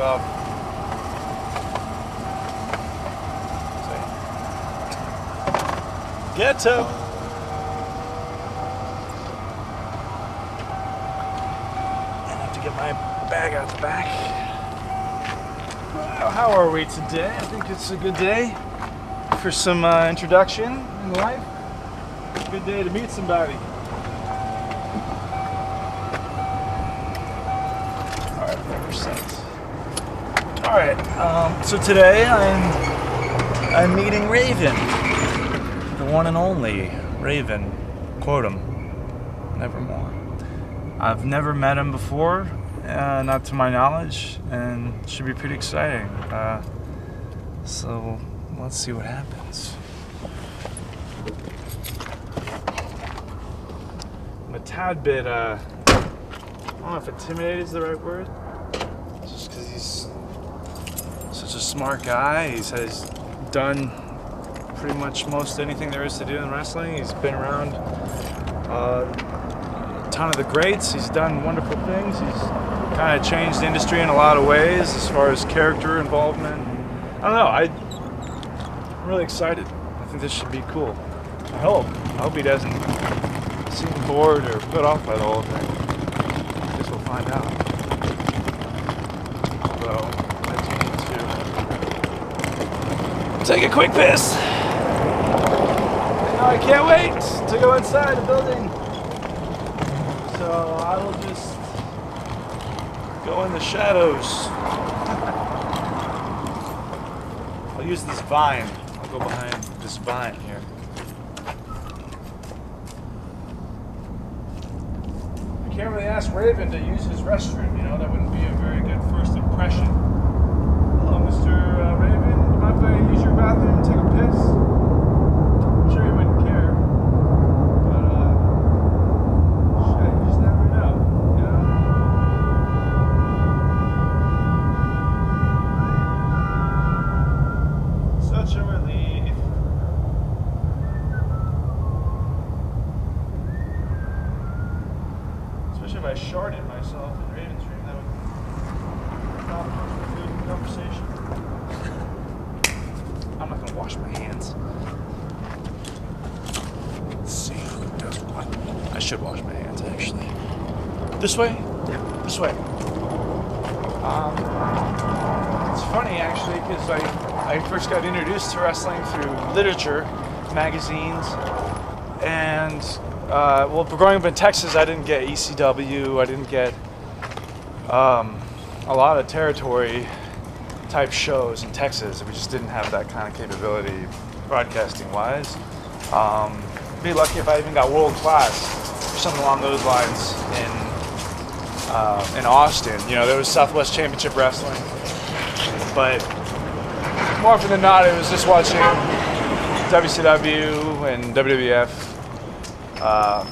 off. Ghetto. I have to get my bag out the back. Well, how are we today? I think it's a good day for some introduction in life. Good day to meet somebody. Alright, 5%. Alright, so today I'm meeting Raven. The one and only Raven. Quote him. Nevermore. I've never met him before, not to my knowledge, and it should be pretty exciting. So let's see what happens. I'm a tad bit, I don't know if intimidated is the right word. Just because he's such a smart guy. He's done pretty much most anything there is to do in wrestling. He's been around a ton of the greats. He's done wonderful things. He's kind of changed the industry in a lot of ways as far as character involvement. I don't know. I'm really excited. I think this should be cool. I hope he doesn't seem bored or put off by the whole thing. I guess we'll find out. Although I do need to take a quick piss. I can't wait to go inside the building. So I will just go in the shadows. I'll use this vine. I'll go behind this vine here. I can't really ask Raven to use his restroom, you know, that wouldn't be a very good first impression. Hello, Mr. Raven. Do you mind if I use your bathroom and take a piss? I'm sure you wouldn't care. But, shit, you just never know, you know? Such a relief. Especially if I sharded myself in Raven's room, that would not be a good conversation. I'm not gonna wash my hands. Let's see who does what. I should wash my hands actually. This way? Yeah. This way. It's funny actually because I first got introduced to wrestling through literature, magazines, and well, growing up in Texas, I didn't get ECW. I didn't get a lot of territory type shows in Texas. We just didn't have that kind of capability broadcasting wise. Be lucky if I even got world class or something along those lines in Austin. You know, there was Southwest Championship Wrestling, but more often than not, it was just watching WCW and WWF.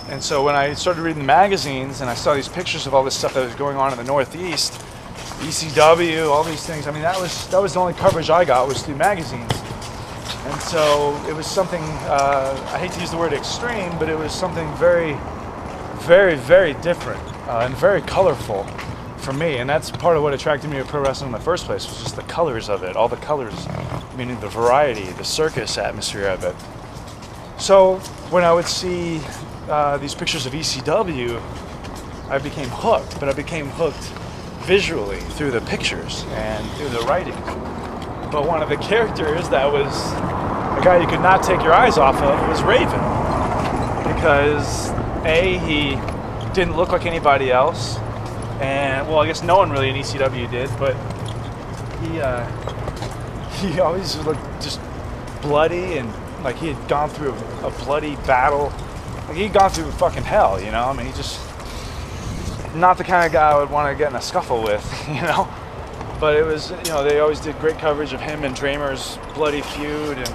And so when I started reading the magazines and I saw these pictures of all this stuff that was going on in the Northeast, ECW, all these things, I mean, that was the only coverage I got was through magazines. And so it was something, I hate to use the word extreme, but it was something very, very, very different and very colorful for me. And that's part of what attracted me to pro wrestling in the first place, was just the colors of it, all the colors, meaning the variety, the circus atmosphere of it. So when I would see these pictures of ECW, I became hooked, but I became hooked visually through the pictures and through the writing. But one of the characters that was a guy you could not take your eyes off of was Raven, because A, he didn't look like anybody else, and well, I guess no one really in ECW did, but he always looked just bloody and like he had gone through a bloody battle. Like he'd gone through fucking hell, you know? I mean, he just, not the kind of guy I would want to get in a scuffle with, you know? But it was, you know, they always did great coverage of him and Dramer's bloody feud and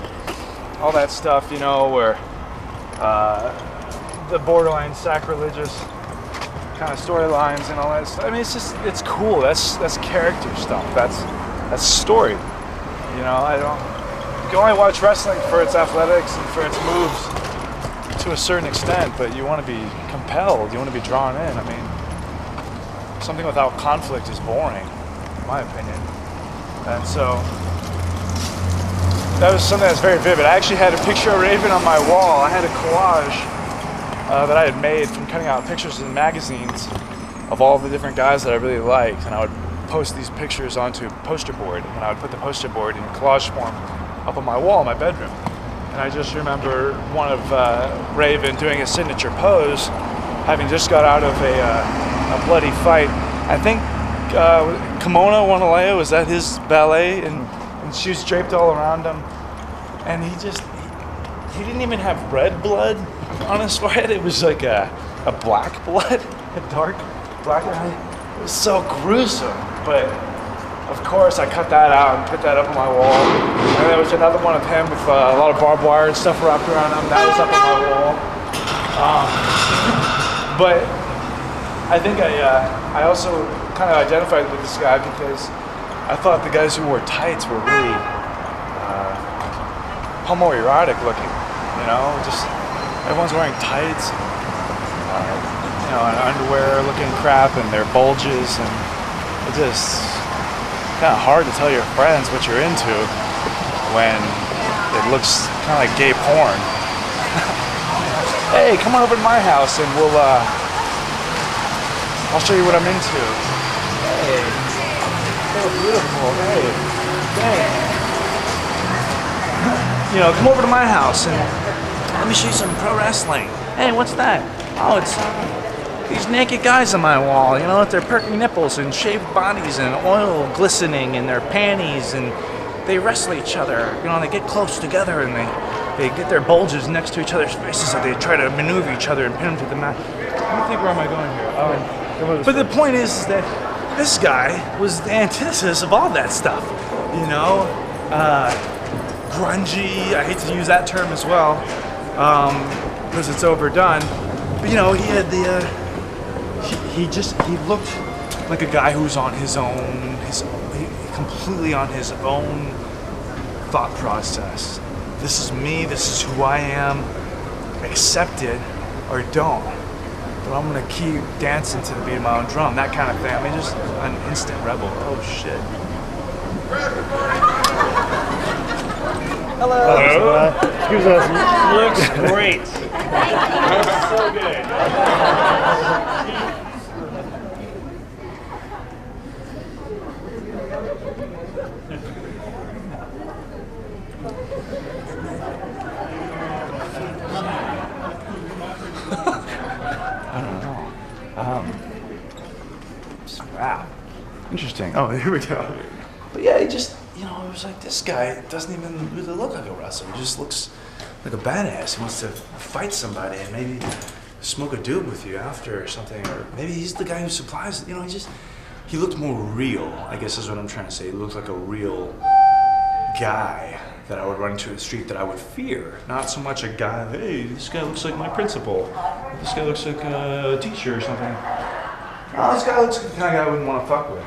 all that stuff, you know, where the borderline sacrilegious kind of storylines and all that stuff. I mean, it's just, it's cool. That's character stuff. That's story. You know, you can only watch wrestling for its athletics and for its moves to a certain extent, but you want to be compelled. You want to be drawn in. I mean, something without conflict is boring. in my opinion. And so that was something that's very vivid. I actually had a picture of Raven on my wall. I had a collage that I had made from cutting out pictures in magazines of all the different guys that I really liked, and I would post these pictures onto a poster board, and I would put the poster board in collage form up on my wall in my bedroom. And I just remember one of Raven doing a signature pose, having just got out of a bloody fight. I think Kimono Wanalea, was that his ballet? And she was draped all around him. And he didn't even have red blood on his forehead. It was like a black blood, a dark black. It was so gruesome. But of course, I cut that out and put that up on my wall. And there was another one of him with a lot of barbed wire and stuff wrapped around him. That was up on my wall. But I think I also kind of identified with this guy because I thought the guys who wore tights were really homoerotic looking. You know, just everyone's wearing tights, you know, and underwear looking crap, and their bulges, and it just kind of hard to tell your friends what you're into when it looks kind of like gay porn. Hey, come on over to my house and I'll show you what I'm into. Hey, so beautiful. Hey, thanks. You know, come over to my house and let me show you some pro wrestling. Hey, what's that? Oh, it's these naked guys on my wall, you know, with their perky nipples and shaved bodies and oil glistening in their panties, and they wrestle each other. You know, they get close together and they get their bulges next to each other's faces, so they try to maneuver each other and pin them to the mat. Let me think, where am I going here? But the point is that this guy was the antithesis of all that stuff. You know, grungy. I hate to use that term as well because it's overdone. But you know, he had he looked like a guy who's on his own, completely on his own thought process. This is me, this is who I am, accept it or don't. But I'm gonna keep dancing to the beat of my own drum, that kind of thing. I mean, just an instant rebel. Oh shit. Hello. Hello. Excuse us. Looks great. So good. I don't know. Wow. Interesting. Oh, here we go. But yeah, he just, you know, it was like, this guy doesn't even really look like a wrestler. He just looks like a badass. He wants to fight somebody and maybe smoke a doob with you after or something. Or maybe he's the guy who supplies, you know, he looked more real, I guess is what I'm trying to say. He looked like a real guy that I would run into the street that I would fear. Not so much a guy, hey, this guy looks like my principal. This guy looks like a teacher or something. No, this guy looks like the kind of guy I wouldn't want to fuck with.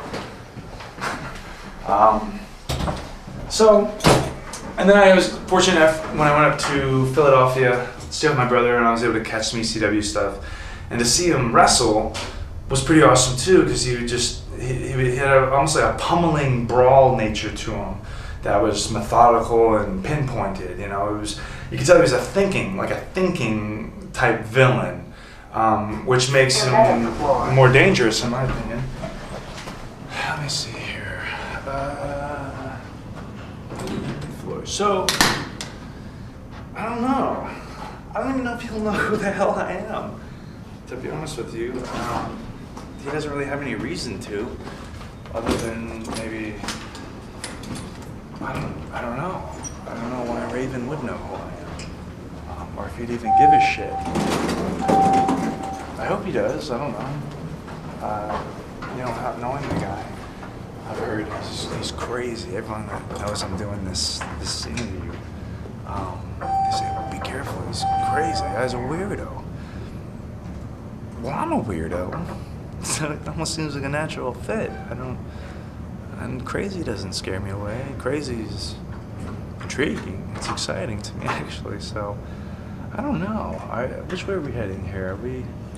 And then I was fortunate enough when I went up to Philadelphia, stay with my brother, and I was able to catch some ECW stuff. And to see him wrestle was pretty awesome too, because he had almost like a pummeling brawl nature to him that was methodical and pinpointed. You know, you could tell he was a thinking type villain, which makes him more dangerous in my opinion. Let me see here. So, I don't know. I don't even know if he'll know who the hell I am, to be honest with you. He doesn't really have any reason to, other than maybe, I don't know. I don't know why Raven would know who I am, or if he'd even give a shit. I hope he does, I don't know. You know, not knowing the guy, I've heard he's crazy. Everyone that knows I'm doing this interview, they say, be careful, he's crazy. The guy's a weirdo. Well, I'm a weirdo. So it almost seems like a natural fit. And crazy doesn't scare me away. Crazy's intriguing. It's exciting to me, actually. So, I don't know. Which way are we heading here?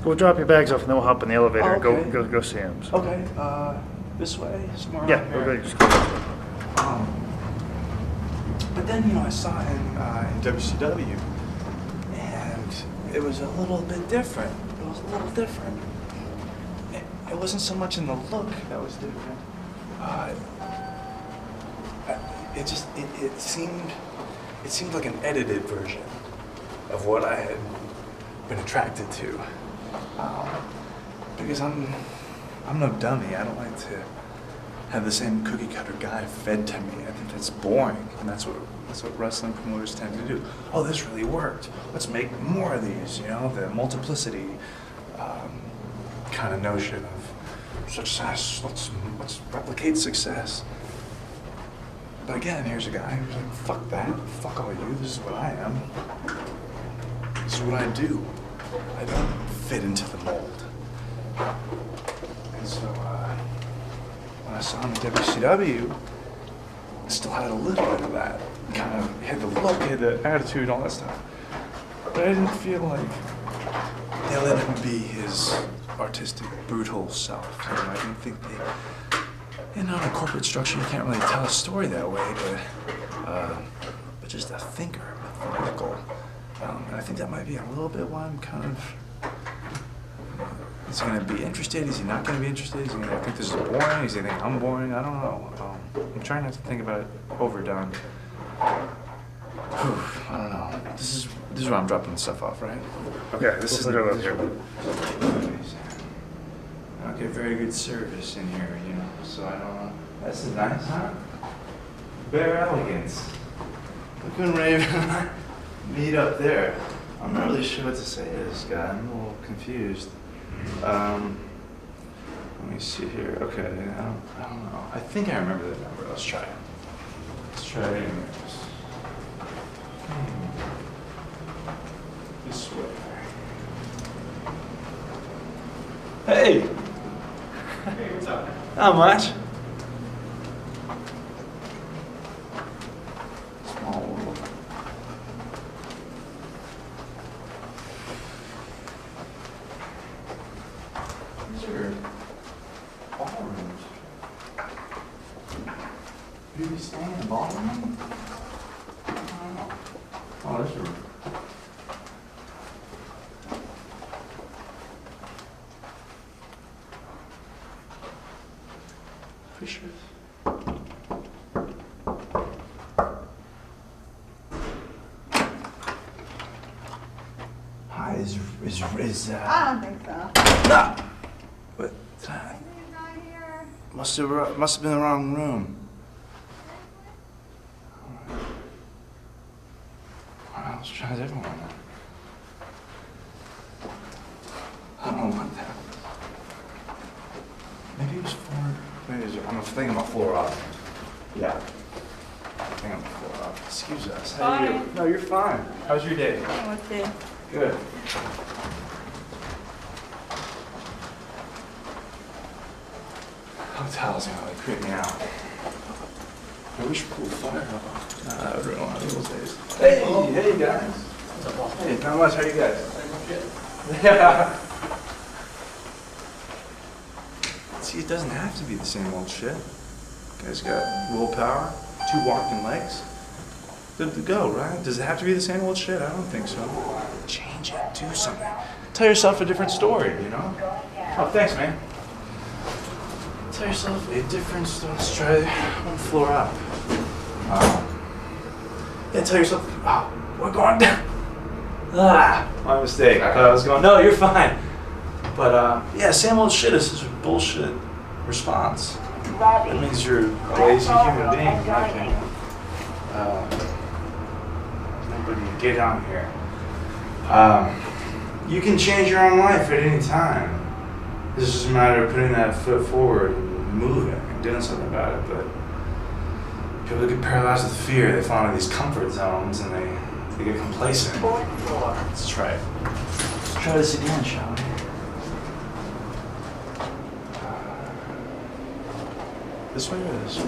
We'll drop your bags off and then we'll hop in the elevator and okay. go see him. So. Okay. this way, somewhere Yeah, around we're here. going to just go this way. But then, I saw it in WCW, and it was a little bit different. It was a little different. It wasn't so much in the look that was different. It seemed like an edited version of what I had been attracted to. Because I'm no dummy. I don't like to have the same cookie cutter guy fed to me. I think that's boring, and that's what wrestling promoters tend to do. Oh, this really worked. Let's make more of these. The multiplicity kind of notion of success. Let's replicate success. But again, here's a guy who's like, fuck that. Fuck all you. This is what I am. This is what I do. I don't fit into the mold. And so, when I saw him in WCW, I still had a little bit of that. Kind of, he had the look, he had the attitude, all that stuff. But I didn't feel like they let him be his artistic, brutal self. I didn't think they... in a corporate structure, you can't really tell a story that way, but just a thinker, methodical. And I think that might be a little bit why I'm kind of... Is he going to be interested? Is he not going to be interested? Is he going to think this is boring? Is he think I'm boring? I don't know. I'm trying not to think about it overdone. I don't know. This is where I'm dropping the stuff off, right? Okay, this is over here. I don't get very good service in here, so I don't know. This is nice, huh? Bare elegance. We couldn't Raven meet up there. I'm not really sure what to say to this guy. I'm a little confused. Let me see here. Okay, I don't know. I think I remember the number. Let's try it. Let's try it anyways. This way. Hey! Hey, what's up? Not much. Small world. These are ballrooms. Do we stay in a ballroom? I don't know. Oh, there's a room. Pretty sure. Hi, is I don't think so. Ah! What? He's not here. Must have been the wrong room. Alright, let's try a different one then. I don't know what that was. Maybe it was floor. Maybe it was, I'm thinking about floor up. Yeah. I think I'm floor up. Excuse us. How are you? Fine. No, you're fine. How's your day? Let's see. Good. Hotels, they creep me out. I wish we could fire up. That would ruin a lot of those days. Hey guys. What's up, boss? Hey, not much. How you guys? Shit. Yeah. See, it doesn't have to be the same old shit. You guys got willpower, 2 walking legs. Good to go, right? Does it have to be the same old shit? I don't think so. Change it. Do something. Tell yourself a different story, Oh, thanks, man. Tell yourself a different story. Let's try one floor up. Yeah, tell yourself, we're going down. My mistake. I thought I was going, no, you're fine. But, yeah, same old shit is such a bullshit response. That means you're a lazy human being, in my opinion. Nobody get on here. You can change your own life at any time. It's just a matter of putting that foot forward and moving and doing something about it. But people get paralyzed with fear. They fall into these comfort zones and they get complacent. Let's try it. Let's try this again, shall we? This way or this way?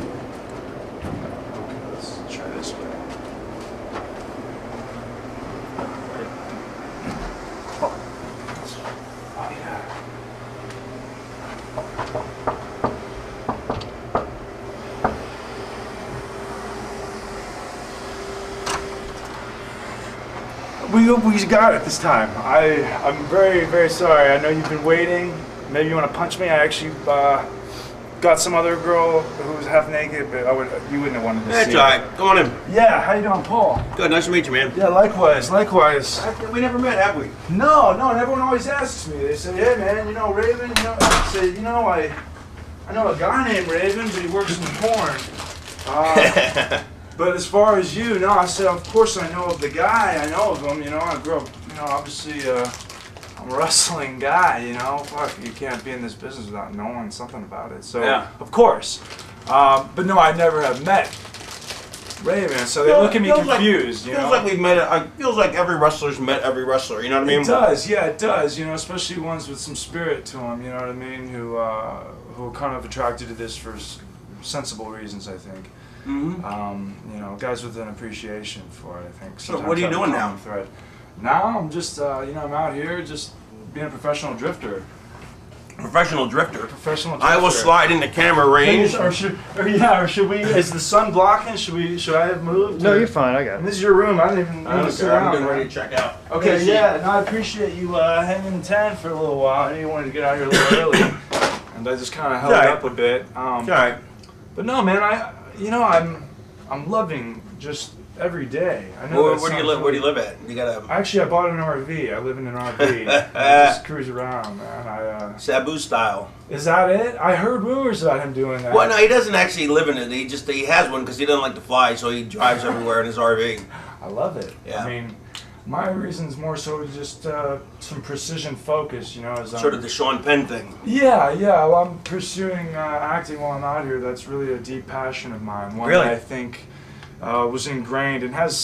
Okay, let's try this way. Oh yeah. we got it this time. I'm very, very sorry. I know you've been waiting. Maybe you want to punch me. I actually got some other girl who was half naked, but you wouldn't have wanted to That's see all her. right. Come on in. Yeah, how you doing, Paul? Good. Nice to meet you, man. Yeah, likewise. We never met, have we? No, and everyone always asks me. They say, "Hey, man, you know Raven?" You know, I say, I know a guy named Raven, but he works in porn. But as far as you, no, I said, of course I know of the guy. I know of him. You know, I grew up. You know, obviously, I'm a wrestling guy. You know, fuck, you can't be in this business without knowing something about it. So, Yeah. of course. But no, I never have met Raven. So they look at me confused. You know, Feels like we've met. Feels like every wrestler's met every wrestler. You know what I mean? It does, yeah, it does. You know, especially ones with some spirit to them. You know what I mean? Who are kind of attracted to this for sensible reasons, I think. Mm-hmm. You know, guys with an appreciation for it, I think. So what are you doing now? Thread. Now I'm just, I'm out here just being a professional drifter. Professional drifter. Professional drifter. I will slide into camera range. Or should we? Is the sun blocking? Should I have moved? No, you're fine. I got And it. this is your room. I didn't even I'm move this around. getting ready to check out. Okay, yeah, no, I appreciate you hanging in town for a little while. I knew you wanted to get out here a little early, and I just kind of held It's all right. up a bit. It's all right. But no, man, I'm loving just every day. I know. Where that do you sounds live? Where do you really- live at? You got a Actually, I bought an RV. I live in an RV. I just cruise around, man. Sabu style. Is that it? I heard rumors about him doing that. Well, no, he doesn't actually live in it. He has one because he doesn't like to fly, so he drives everywhere in his RV. I love it. Yeah. I mean, my reason's more so just some precision focus, you know. As Sort of the Sean Penn thing. Yeah. Well, I'm pursuing acting while I'm out here. That's really a deep passion of mine. One Really? that I think was ingrained and has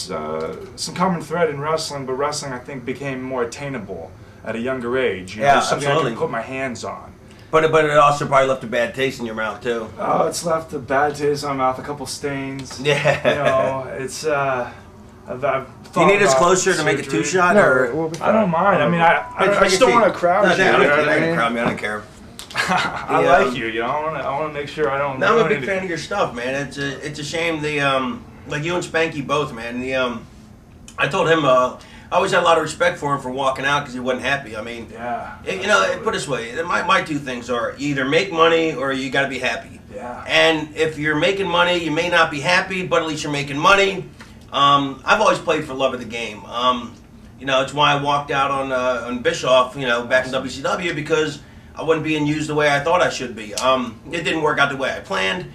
some common thread in wrestling, but wrestling, I think, became more attainable at a younger age. You know, Yeah, something I absolutely. can put my hands on. But it also probably left a bad taste in your mouth too. Oh, it's left a bad taste in my mouth, a couple stains. Yeah. You know, it's. I've Do you need us thought about close here to make a surgery. two-shot? No, or? we'll be I don't mind. I mean, I just don't want to crowd No, you. I you know don't what I care. mean? Crowd me. I don't care. I Yeah. like you. You know, I want to make sure I don't. No, I'm a ruin big anything. fan of your stuff, man. It's a shame like you and Spanky both, man. I told him I always had a lot of respect for him for walking out because he wasn't happy. I mean, Yeah. you know, put it this way, my two things are you either make money or you got to be happy. Yeah. And if you're making money, you may not be happy, but at least you're making money. I've always played for love of the game. You know, it's why I walked out on Bischoff, you know, back in WCW because I wasn't being used the way I thought I should be. It didn't work out the way I planned,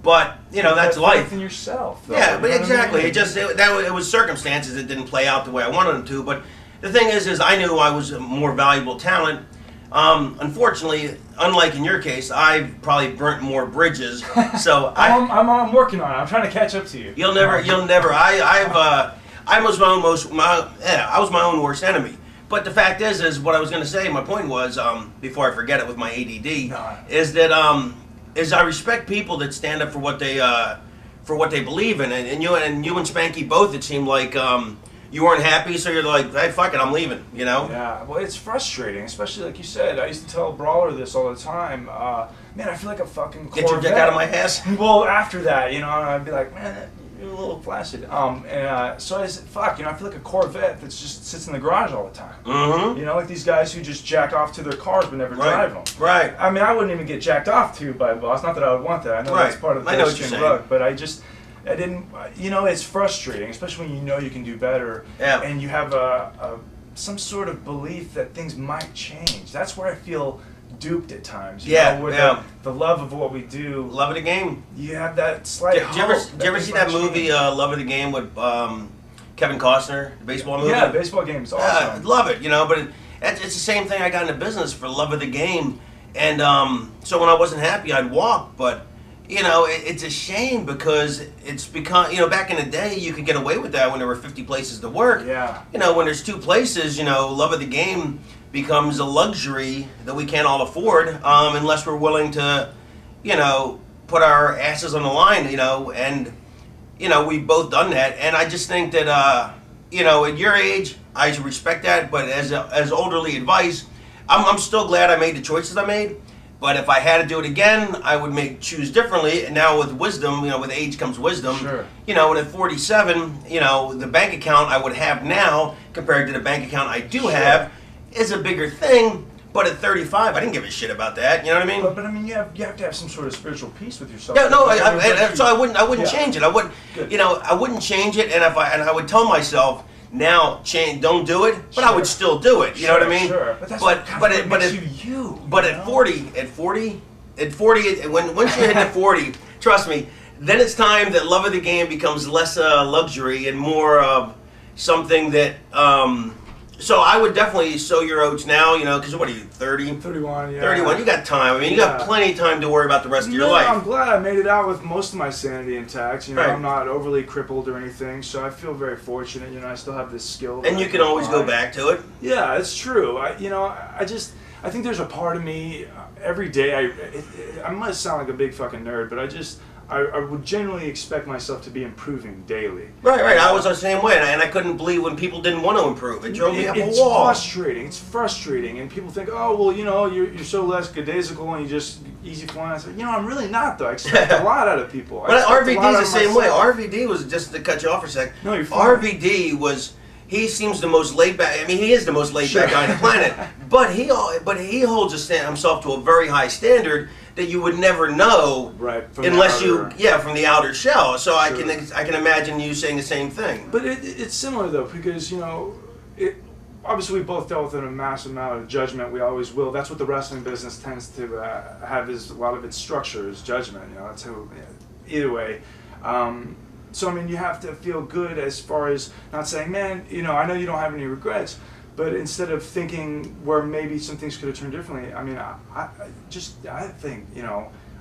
but you know that's life. Faith in yourself. Though, Yeah, you but know what I exactly. mean? It was circumstances that didn't play out the way I wanted them to. But the thing is I knew I was a more valuable talent. Unfortunately, unlike in your case, I've probably burnt more bridges. So I'm working on it. I'm trying to catch up to you. you'll never. I was my own worst enemy. But the fact is what I was going to say. My point was, before I forget it with my ADD, No. is that I respect people that stand up for what they believe in, and you and Spanky both. It seemed like you weren't happy, so you're like, hey, fuck it, I'm leaving. You know? Yeah, well, it's frustrating, especially like you said. I used to tell Brawler this all the time. Man, I feel like a fucking Corvette. Get your dick out of my ass. Well, after that, you know, I'd be like, man, you're a little flaccid. So I said, fuck, you know, I feel like a Corvette that just sits in the garage all the time. Mm-hmm. You know, like these guys who just jack off to their cars but never drive them. Right. I mean, I wouldn't even get jacked off to by a boss. Not that I would want that. I know that's Right. part of the I know what pedestrian you're saying. rug, but I didn't. You know, it's frustrating, especially when you know you can do better, Yeah. and you have some sort of belief that things might change. That's where I feel duped at times. You Yeah, know, with yeah. the love of what we do. Love of the game. You have that slight. Did you ever hope see things that might movie change. Love of the Game with Kevin Costner, the baseball movie? Yeah, baseball games I awesome. love it, you know, but it's the same thing I got into business for love of the game. And so when I wasn't happy, I'd walk. But, you know, it's a shame because it's become, you know, back in the day, you could get away with that when there were 50 places to work. Yeah. You know, when there's 2 places, you know, love of the game becomes a luxury that we can't all afford unless we're willing to, you know, put our asses on the line, you know, and, you know, we've both done that. And I just think that, you know, at your age, I respect that, but as elderly advice, I'm still glad I made the choices I made, But if I had to do it again, I would choose differently. And now with wisdom, with age comes wisdom. Sure. And at 47, the bank account I would have now compared to the bank account I do have is a bigger thing. But at 35, I didn't give a shit about that. You know what I mean? But I mean, you have to have some sort of spiritual peace with yourself. Yeah, no, So I wouldn't change it. I wouldn't, Good. I wouldn't change it. And I would tell myself now, don't do it. But I would still do it. You know what I mean? Sure. But that's But makes you. But at 40, once you hit the 40, trust me, then it's time that love of the game becomes less a luxury and more of something that. So I would definitely sow your oats now, because what are you, 30? 31, yeah. 31, you got time. I mean, you got plenty of time to worry about the rest of your life. I'm glad I made it out with most of my sanity intact. Right. I'm not overly crippled or anything, so I feel very fortunate. I still have this skill. And you can always go back to it. Yeah, it's true. I think there's a part of me every day. I might sound like a big fucking nerd, but I would generally expect myself to be improving daily. Right. I was the same way, and I couldn't believe when people didn't want to improve. It drove me up a wall. It's frustrating, and people think, oh, well, you're so less lackadaisical and you just easy flying. I said, I'm really not, though. I expect a lot out of people. But RVD's the same way. RVD was, just to cut you off for a sec. No, you're fine. RVD was. He seems the most laid back. I mean, he is the most laid back guy on the planet. But he holds himself to a very high standard that you would never know, right? Unless from the outer shell. So sure. I can imagine you saying the same thing. But it's similar though, because obviously we both dealt with a massive amount of judgment. We always will. That's what the wrestling business tends to have, is a lot of its structure is judgment. That's how. Either way. So I mean, you have to feel good as far as not saying, man, I know you don't have any regrets, but instead of thinking where maybe some things could have turned differently, I mean, I think,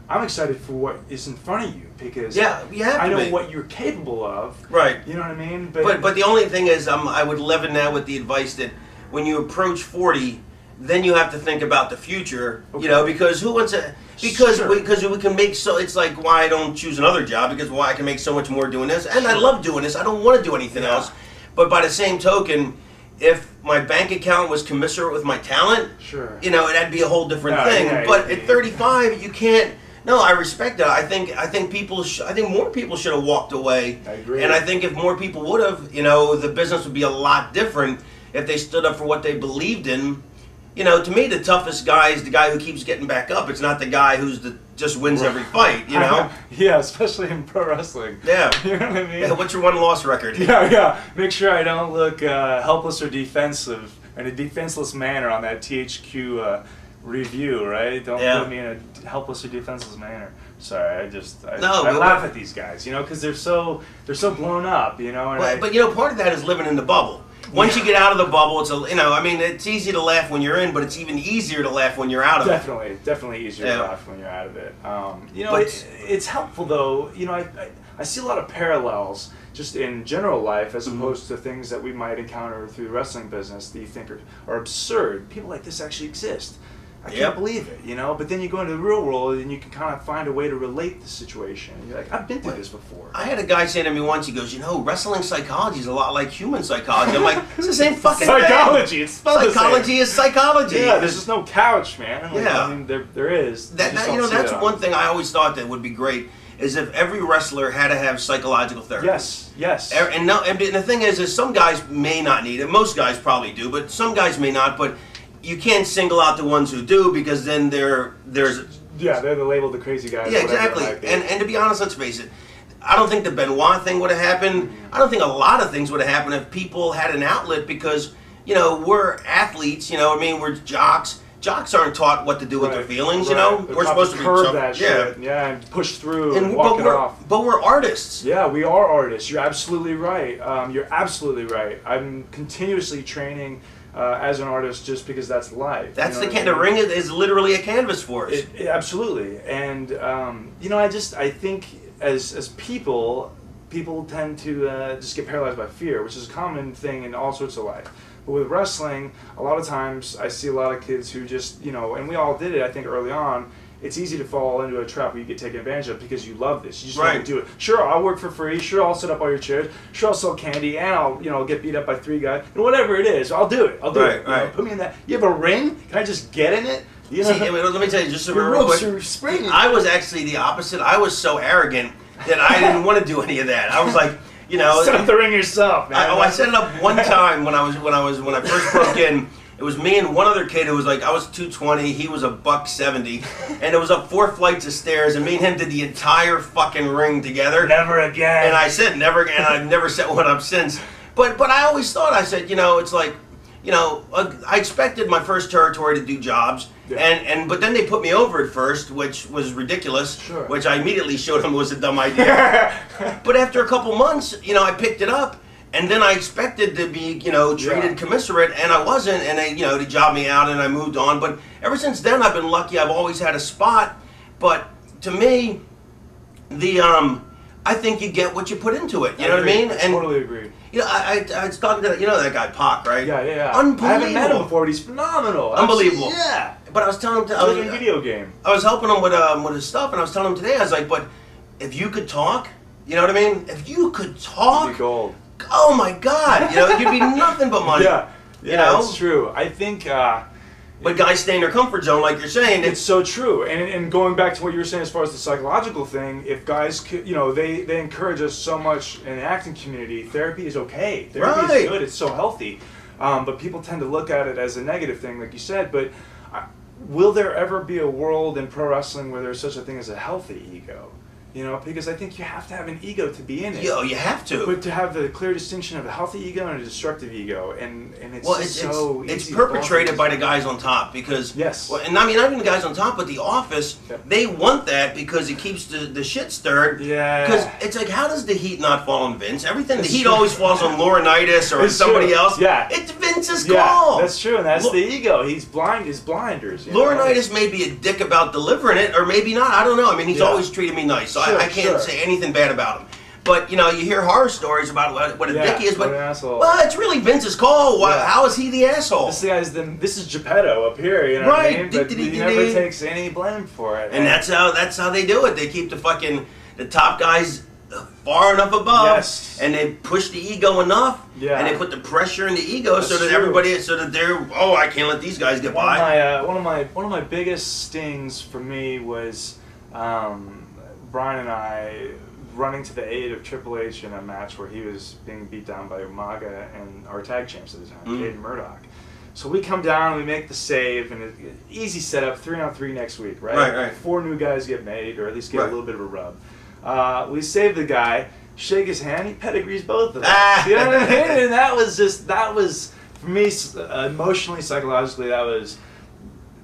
I'm excited for what is in front of you, because I know what you're capable of. Right. You know what I mean? But the only thing is, I would live in that with the advice that when you approach 40, then you have to think about the future. Okay. Because who wants to? Because we can make it's like why I don't choose another job, because I can make so much more doing this, and I love doing this. I don't want to do anything else. But by the same token, if my bank account was commensurate with my talent, sure, that'd be a whole different thing. But at 35, you can't. No, I respect that. I think more people should have walked away. I agree. And I think if more people would have, the business would be a lot different if they stood up for what they believed in. To me, the toughest guy is the guy who keeps getting back up. It's not the guy just wins every fight, Yeah, especially in pro wrestling. Yeah. You know what I mean? Yeah, what's your one-loss record? Yeah. Make sure I don't look helpless or defensive in a defenseless manner on that THQ review, right? Don't put me in a helpless or defenseless manner. Sorry, I laugh at these guys, because they're so blown up, And but part of that is living in the bubble. Once you get out of the bubble, it's easy to laugh when you're in, but it's even easier to laugh when you're out of it. Definitely easier to laugh when you're out of it. It's helpful though. I see a lot of parallels just in general life as opposed to things that we might encounter through the wrestling business that you think are absurd. People like this actually exist. I can't believe it, But then you go into the real world and you can kind of find a way to relate the situation. And you're like, I've been through this before. I had a guy say to me once, he goes, wrestling psychology is a lot like human psychology. I'm like, it's the same fucking psychology. thing. It's spelled psychology is psychology. Yeah, there's just no couch, man. Yeah. I mean, there is. That's one thing I always thought that would be great, is if every wrestler had to have psychological therapy. Yes. And the thing is some guys may not need it. Most guys probably do, but some guys may not. But you can't single out the ones who do, because then they're labeled the crazy guys. Yeah, exactly. And to be honest, let's face it, I don't think the Benoit thing would have happened. I don't think a lot of things would have happened if people had an outlet, because we're athletes. We're jocks. Jocks aren't taught what to do with their feelings. We're supposed to curb that shit. Yeah, and push through and walk it off. But we're artists. Yeah, we are artists. You're absolutely right. I'm continuously training. As an artist, just because that's life. That's the ring is literally a canvas for us. Absolutely, and I think as people tend to just get paralyzed by fear, which is a common thing in all sorts of life. But with wrestling, a lot of times I see a lot of kids who just and we all did it. I think early on. It's easy to fall into a trap where you get taken advantage of because you love this. You just want to do it. Sure, I'll work for free. Sure, I'll set up all your chairs. Sure, I'll sell candy, and I'll get beat up by 3 guys. And whatever it is, I'll do it. I'll do it. Right. Put me in that. You have a ring? Can I just get in it? You See, know? let me tell you just Your real ropes quick. are springing. I was actually the opposite. I was so arrogant that I didn't want to do any of that. I was like, you know, Set up the ring yourself, man. I set it up one time when I first broke in. It was me and one other kid who was like, I was 220, he was a $170, and it was up 4 flights of stairs, and me and him did the entire fucking ring together. Never again. And I said never again. And I've never set one up since. But I always thought, I said, you know, it's like, you know, I expected my first territory to do jobs, Yeah. but then they put me over at first, which was ridiculous. Sure. Which I immediately showed them was a dumb idea. But after a couple months, you know, I picked it up. And then I expected to be, you know, treated commensurate, and I wasn't, and they, you know, they jobbed me out, and I moved on. But ever since then, I've been lucky. I've always had a spot. But to me, I think you get what you put into it. You know what I mean? And totally agree. You know, I was talking to that guy Pac, right? Yeah. Unbelievable. I haven't met him before, but he's phenomenal. Unbelievable. Yeah. But I was telling him, It's like a video game. I was helping him with his stuff, and I was telling him today, I was like, but if you could talk, you know what I mean? If you could talk. It'd be gold. Oh my God! You know, you'd be nothing but money. Yeah, you know, it's true. I think, but guys stay in their comfort zone, like you're saying. it's so true. And going back to what you were saying as far as the psychological thing, if guys, you know, they encourage us so much in the acting community. Therapy is okay. Therapy is good. It's so healthy. But people tend to look at it as a negative thing, like you said. But will there ever be a world in pro wrestling where there's such a thing as a healthy ego? You know, because I think you have to have an ego to be in it. Yo, you have to. But to have the clear distinction of a healthy ego and a destructive ego, and it's it's perpetrated by the guys on top because and I mean not even the guys on top, but the office they want that because it keeps the shit stirred. Yeah. Because it's like, how does the heat not fall on Vince? Everything the heat always falls on Laurinaitis or somebody else. Yeah. It's Vince's call. That's true, and that's the ego. He's blind. His blinders. Laurinaitis may be a dick about delivering it, or maybe not. I don't know. I mean, he's always treated me nice, so I can't say anything bad about him. But you know, you hear horror stories about what a dick he is, but well, it's really Vince's call. How is he the asshole? This is Geppetto up here, you know what I mean? But he never takes any blame for it. And that's how they do it. They keep the top guys far enough above, and they push the ego enough, and they put the pressure in the ego so that they're I can't let these guys get by. One of my biggest stings for me was Brian and I running to the aid of Triple H in a match where he was being beat down by Umaga and our tag champs at the time, Cade and Murdoch. So we come down, we make the save, and easy setup, 3-on-3 next week, right? Right. 4 new guys get made, or at least get a little bit of a rub. We save the guy, shake his hand, he pedigrees both of us. You know what I mean? And that was, for me, emotionally, psychologically, that was,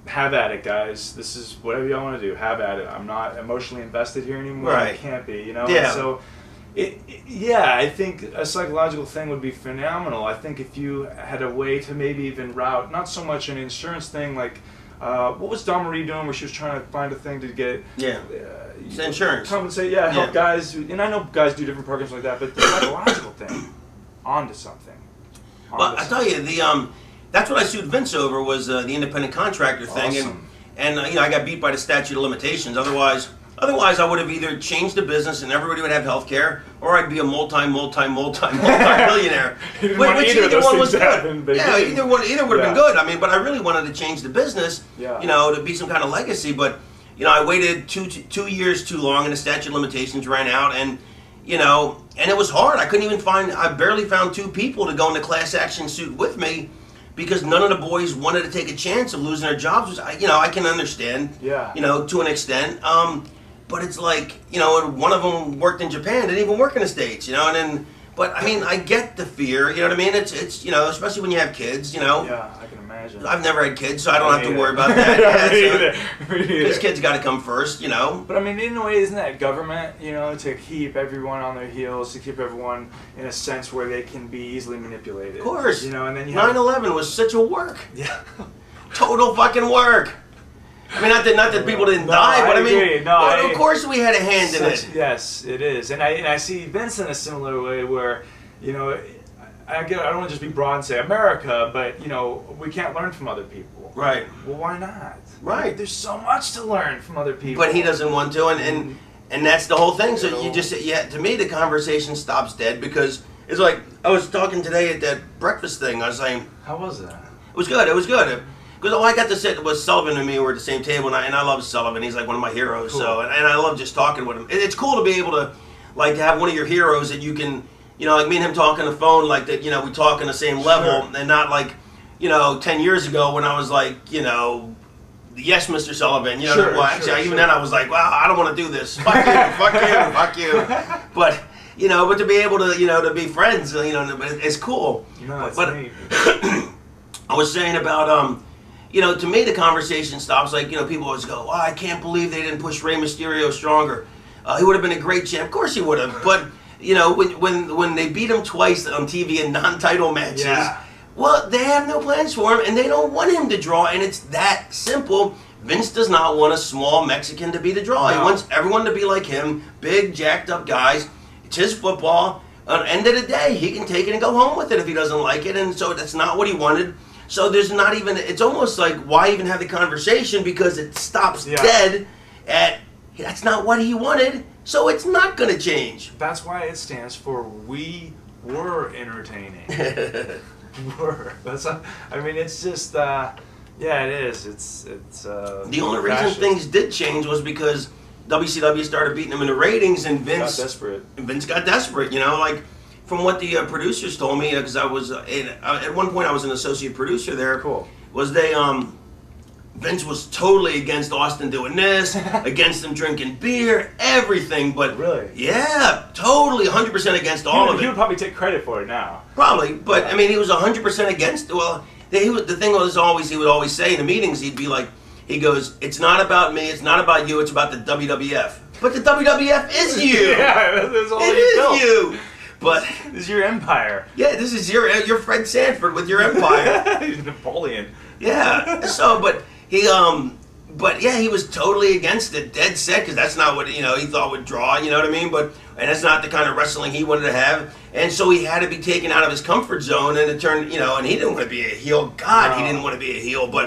have at it, guys. This is whatever y'all want to do. Have at it. I'm not emotionally invested here anymore. I can't be, you know? Yeah. And so, I think a psychological thing would be phenomenal. I think if you had a way to maybe even route, not so much an insurance thing, like, what was Dawn Marie doing where she was trying to find a thing to get... It's insurance. Compensate, help guys. And I know guys do different programs like that, but the psychological thing, onto something. Well, I tell you, that's what I sued Vince over was the independent contractor thing, and you know, I got beat by the statute of limitations. Otherwise I would have either changed the business and everybody would have health care, or I'd be a multi-millionaire. Which either one was good. Either would have been good. I mean, but I really wanted to change the business, you know, to be some kind of legacy. But you know, I waited two years too long, and the statute of limitations ran out, and you know, and it was hard. I barely found 2 people to go in the class action suit with me. Because none of the boys wanted to take a chance of losing their jobs, which I can understand, you know, to an extent. But it's like, you know, one of them worked in Japan, didn't even work in the States, you know, and then, but I mean, I get the fear, you know what I mean? It's you know, especially when you have kids, you know. Yeah, I can imagine. I've never had kids, so I don't have to worry about that. Me either. This kid's got to come first, you know. But I mean, in a way, isn't that government, you know, to keep everyone on their heels, to keep everyone in a sense where they can be easily manipulated? Of course. You know, and then you 9/11 was such a work. Yeah. Total fucking work. I mean, not that people didn't die, but I mean, of course we had a hand in it. Yes, it is, and I see Vince in a similar way where, you know, I don't want to just be broad and say America, but you know, we can't learn from other people. Right. Well, why not? Right. There's so much to learn from other people. But he doesn't want to, and that's the whole thing. So to me, the conversation stops dead because it's like I was talking today at that breakfast thing. I was saying, how was that? It was good. It was good. because I got to sit with Sullivan and me. We're at the same table, and I love Sullivan. He's like one of my heroes. Cool. So, and I love just talking with him. It's cool to be able to, like, to have one of your heroes that you can, you know, like me and him talk on the phone, like that. You know, we talk on the same level, and not like, you know, 10 years ago when I was like, you know, yes, Mr. Sullivan. You know, Sure, well, actually, sure, even sure. then I was like, well, I don't want to do this. Fuck you, fuck you, fuck you. But. You know, but to be able to, you know, to be friends, you know, it's cool. No, it's but neat. I was saying about, you know, to me the conversation stops. Like, you know, people always go, "Oh, I can't believe they didn't push Rey Mysterio stronger. He would have been a great champ." Of course he would have. But you know, when they beat him twice on TV in non-title matches, Yeah. well, they have no plans for him, and they don't want him to draw. And it's that simple. Vince does not want a small Mexican to be the draw. He No. wants everyone to be like him, big, jacked up guys. It's his football. At the end of the day, he can take it and go home with it if he doesn't like it. And so that's not what he wanted. So there's not even, it's almost like, why even have the conversation? Because it stops Yeah. dead at, that's not what he wanted. So it's not going to change. That's why it stands for we were entertaining. Were. That's not, I mean, it's just, yeah, it is. It's The only reason fascist. things did change was because WCW started beating them in the ratings, and Got desperate. Vince got desperate. You know, like from what the producers told me, because I was at one point I was an associate producer there. Cool. Was they Vince was totally against Austin doing this, against them drinking beer, everything. But Really? yeah, totally 100% against all of He it. would probably take credit for it now. Probably, but I mean, he was 100% against. Well, the thing was always he would always say in the meetings, he'd be like, he goes, "It's not about me, it's not about you, it's about the WWF." But the WWF is you. Yeah, that's all It you is built. you. But This is your empire. yeah, this is your Fred Sanford with your empire. He's Napoleon. Yeah. So, but yeah, he was totally against it, dead set, because that's not what he thought would draw. You know what I mean? And that's not the kind of wrestling he wanted to have. And so he had to be taken out of his comfort zone, and it turned, and he didn't want to be a heel. God, he No. didn't want to be a heel. But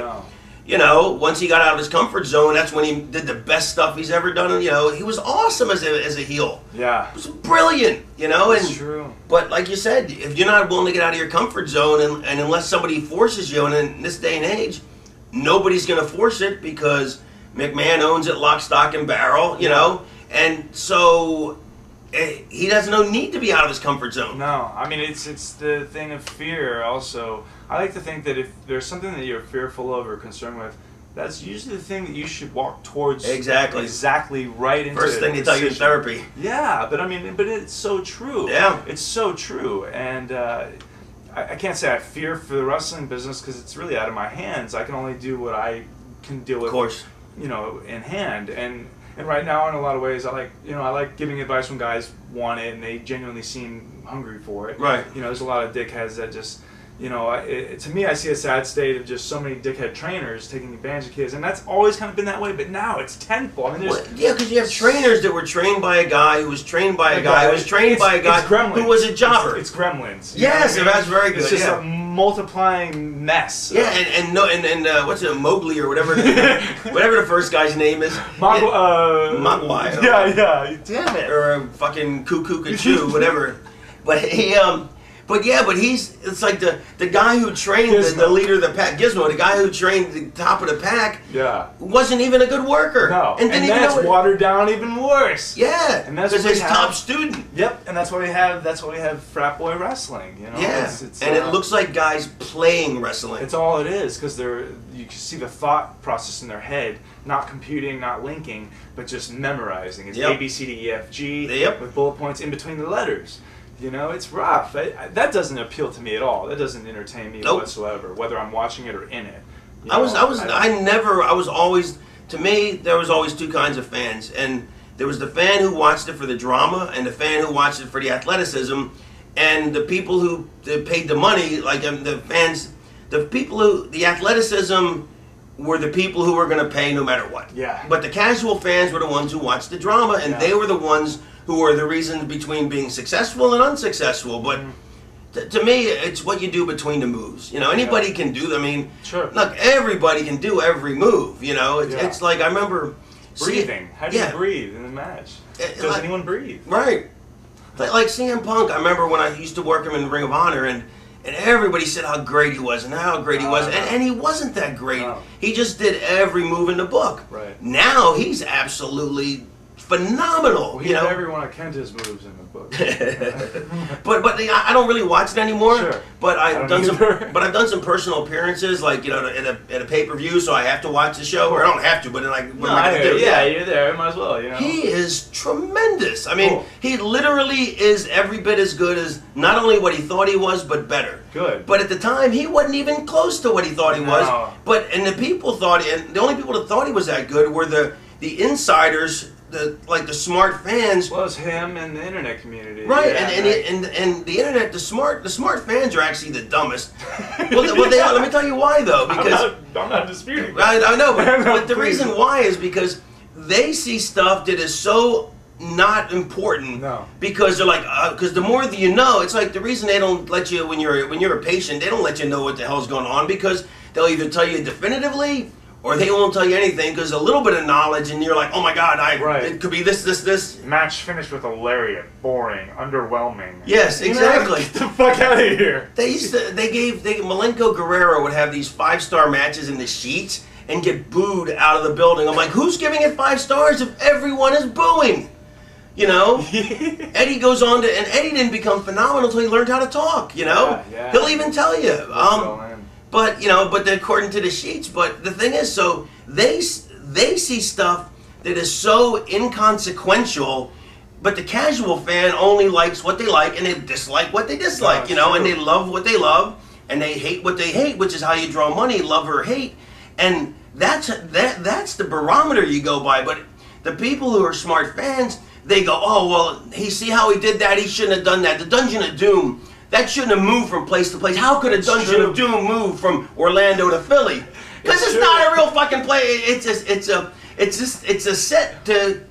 No. once he got out of his comfort zone, that's when he did the best stuff he's ever done. And, he was awesome as a heel. Yeah. It was brilliant. That's And true. but like you said, if you're not willing to get out of your comfort zone, and unless somebody forces you, and in this day and age, nobody's going to force it because McMahon owns it lock, stock, and barrel, and so he has no need to be out of his comfort zone. No, I mean it's the thing of fear. Also, I like to think that if there's something that you're fearful of or concerned with, that's usually the thing that you should walk towards. Exactly right into. First thing they tell you in decision. therapy. Yeah, but I mean, but it's so true. Yeah. It's so true, and I can't say I fear for the wrestling business because it's really out of my hands. I can only do what I can deal with. Of course. In hand, and right now in a lot of ways I like giving advice when guys want it and they genuinely seem hungry for it. Right. There's a lot of dickheads that just to me I see a sad state of just so many dickhead trainers taking advantage of kids, and that's always kind of been that way, but now it's tenfold. I mean, Well, yeah, because you have trainers that were trained by a guy who was trained by a guy who was trained by a guy It's Gremlins. who was a jobber. It's Gremlins. Yes, that's very good, It's just yeah. a multiplying mess. Yeah, and what's it, Mowgli or whatever, whatever the first guy's name is. Mogwai. Yeah. Damn it. Or fucking Cuckoo Cachoo, whatever. But it's like the guy who trained the leader of the pack, Gizmo, the guy who trained the top of the pack, Yeah. wasn't even a good worker. No. And didn't even that's know it. watered down even worse. Yeah, And that's because what we his have. top student. Yep, and that's why we have frat boy wrestling. Yeah, it's, and it looks like guys playing wrestling. it's all it is because you can see the thought process in their head, not computing, not linking, but just memorizing. It's Yep. A B C D E F G Yep. with bullet points in between the letters. It's rough. That doesn't appeal to me at all. That doesn't entertain me Nope. whatsoever, whether I'm watching it or in it. To me, there was always two kinds of fans, and there was the fan who watched it for the drama, and the fan who watched it for the athleticism, and the people who paid the money, like the fans, the athleticism were the people who were going to pay no matter what. Yeah. But the casual fans were the ones who watched the drama, and Yeah. they were the ones who were the reasons between being successful and unsuccessful. But to me, it's what you do between the moves. Anybody can do. I mean, Sure. look, everybody can do every move. Yeah. It's like I remember Breathing. How do yeah. you breathe in the match? It- Does like- anyone breathe? Right. Like CM Punk, I remember when I used to work him in Ring of Honor, and and everybody said how great he was and how great he was, and he wasn't that great. No. He just did every move in the book. Right. Now he's absolutely phenomenal. Well, he you had know. every one of Kenta's moves in the book. but I don't really watch it anymore. Sure. But I I've don't done either. some. But I've done some personal appearances, like at a pay per view, so I have to watch the show, or I don't have to, but then like what am I gonna do? Yeah, you're there. Might as well. You know. He is tremendous. I mean, Cool. he literally is every bit as good as not only what he thought he was, but better. Good. But at the time, he wasn't even close to what he thought he was. No. But and the people thought, and the only people that thought he was that good were the insiders, the smart fans. Well, it's him and the internet community. Right, Yeah, and the internet, the smart fans are actually the dumbest. well, they are. Let me tell you why though, because I'm not disputing that. I know, but, No, but the please. reason why is because they see stuff that is so not important. No. Because they're like, because the more that you know, it's like the reason they don't let you when you're a patient, they don't let you know what the hell's going on because they'll either tell you definitively or they won't tell you anything because a little bit of knowledge and you're like, oh my god, Right. it could be this. Match finished with a lariat. Boring. Underwhelming. Yes, You know, exactly. Get the fuck out of here. Malenko Guerrero would have these 5-star matches in the sheets and get booed out of the building. I'm like, who's giving it 5 stars if everyone is booing? You know? Eddie goes on to, and Eddie didn't become phenomenal until he learned how to talk, you know? Yeah. He'll even tell you. Well, man. But, according to the sheets, but the thing is, so they see stuff that is so inconsequential, but the casual fan only likes what they like and they dislike what they dislike, That's you know, and true. they love what they love and they hate what they hate, which is how you draw money, love or hate. And that's the barometer you go by. But the people who are smart fans, they go, oh, well, see how he did that? He shouldn't have done that. The Dungeon of Doom, that shouldn't have moved from place to place. How could a Dungeon true. of Doom move from Orlando to Philly? Because it's true. not a real fucking play. It's a set to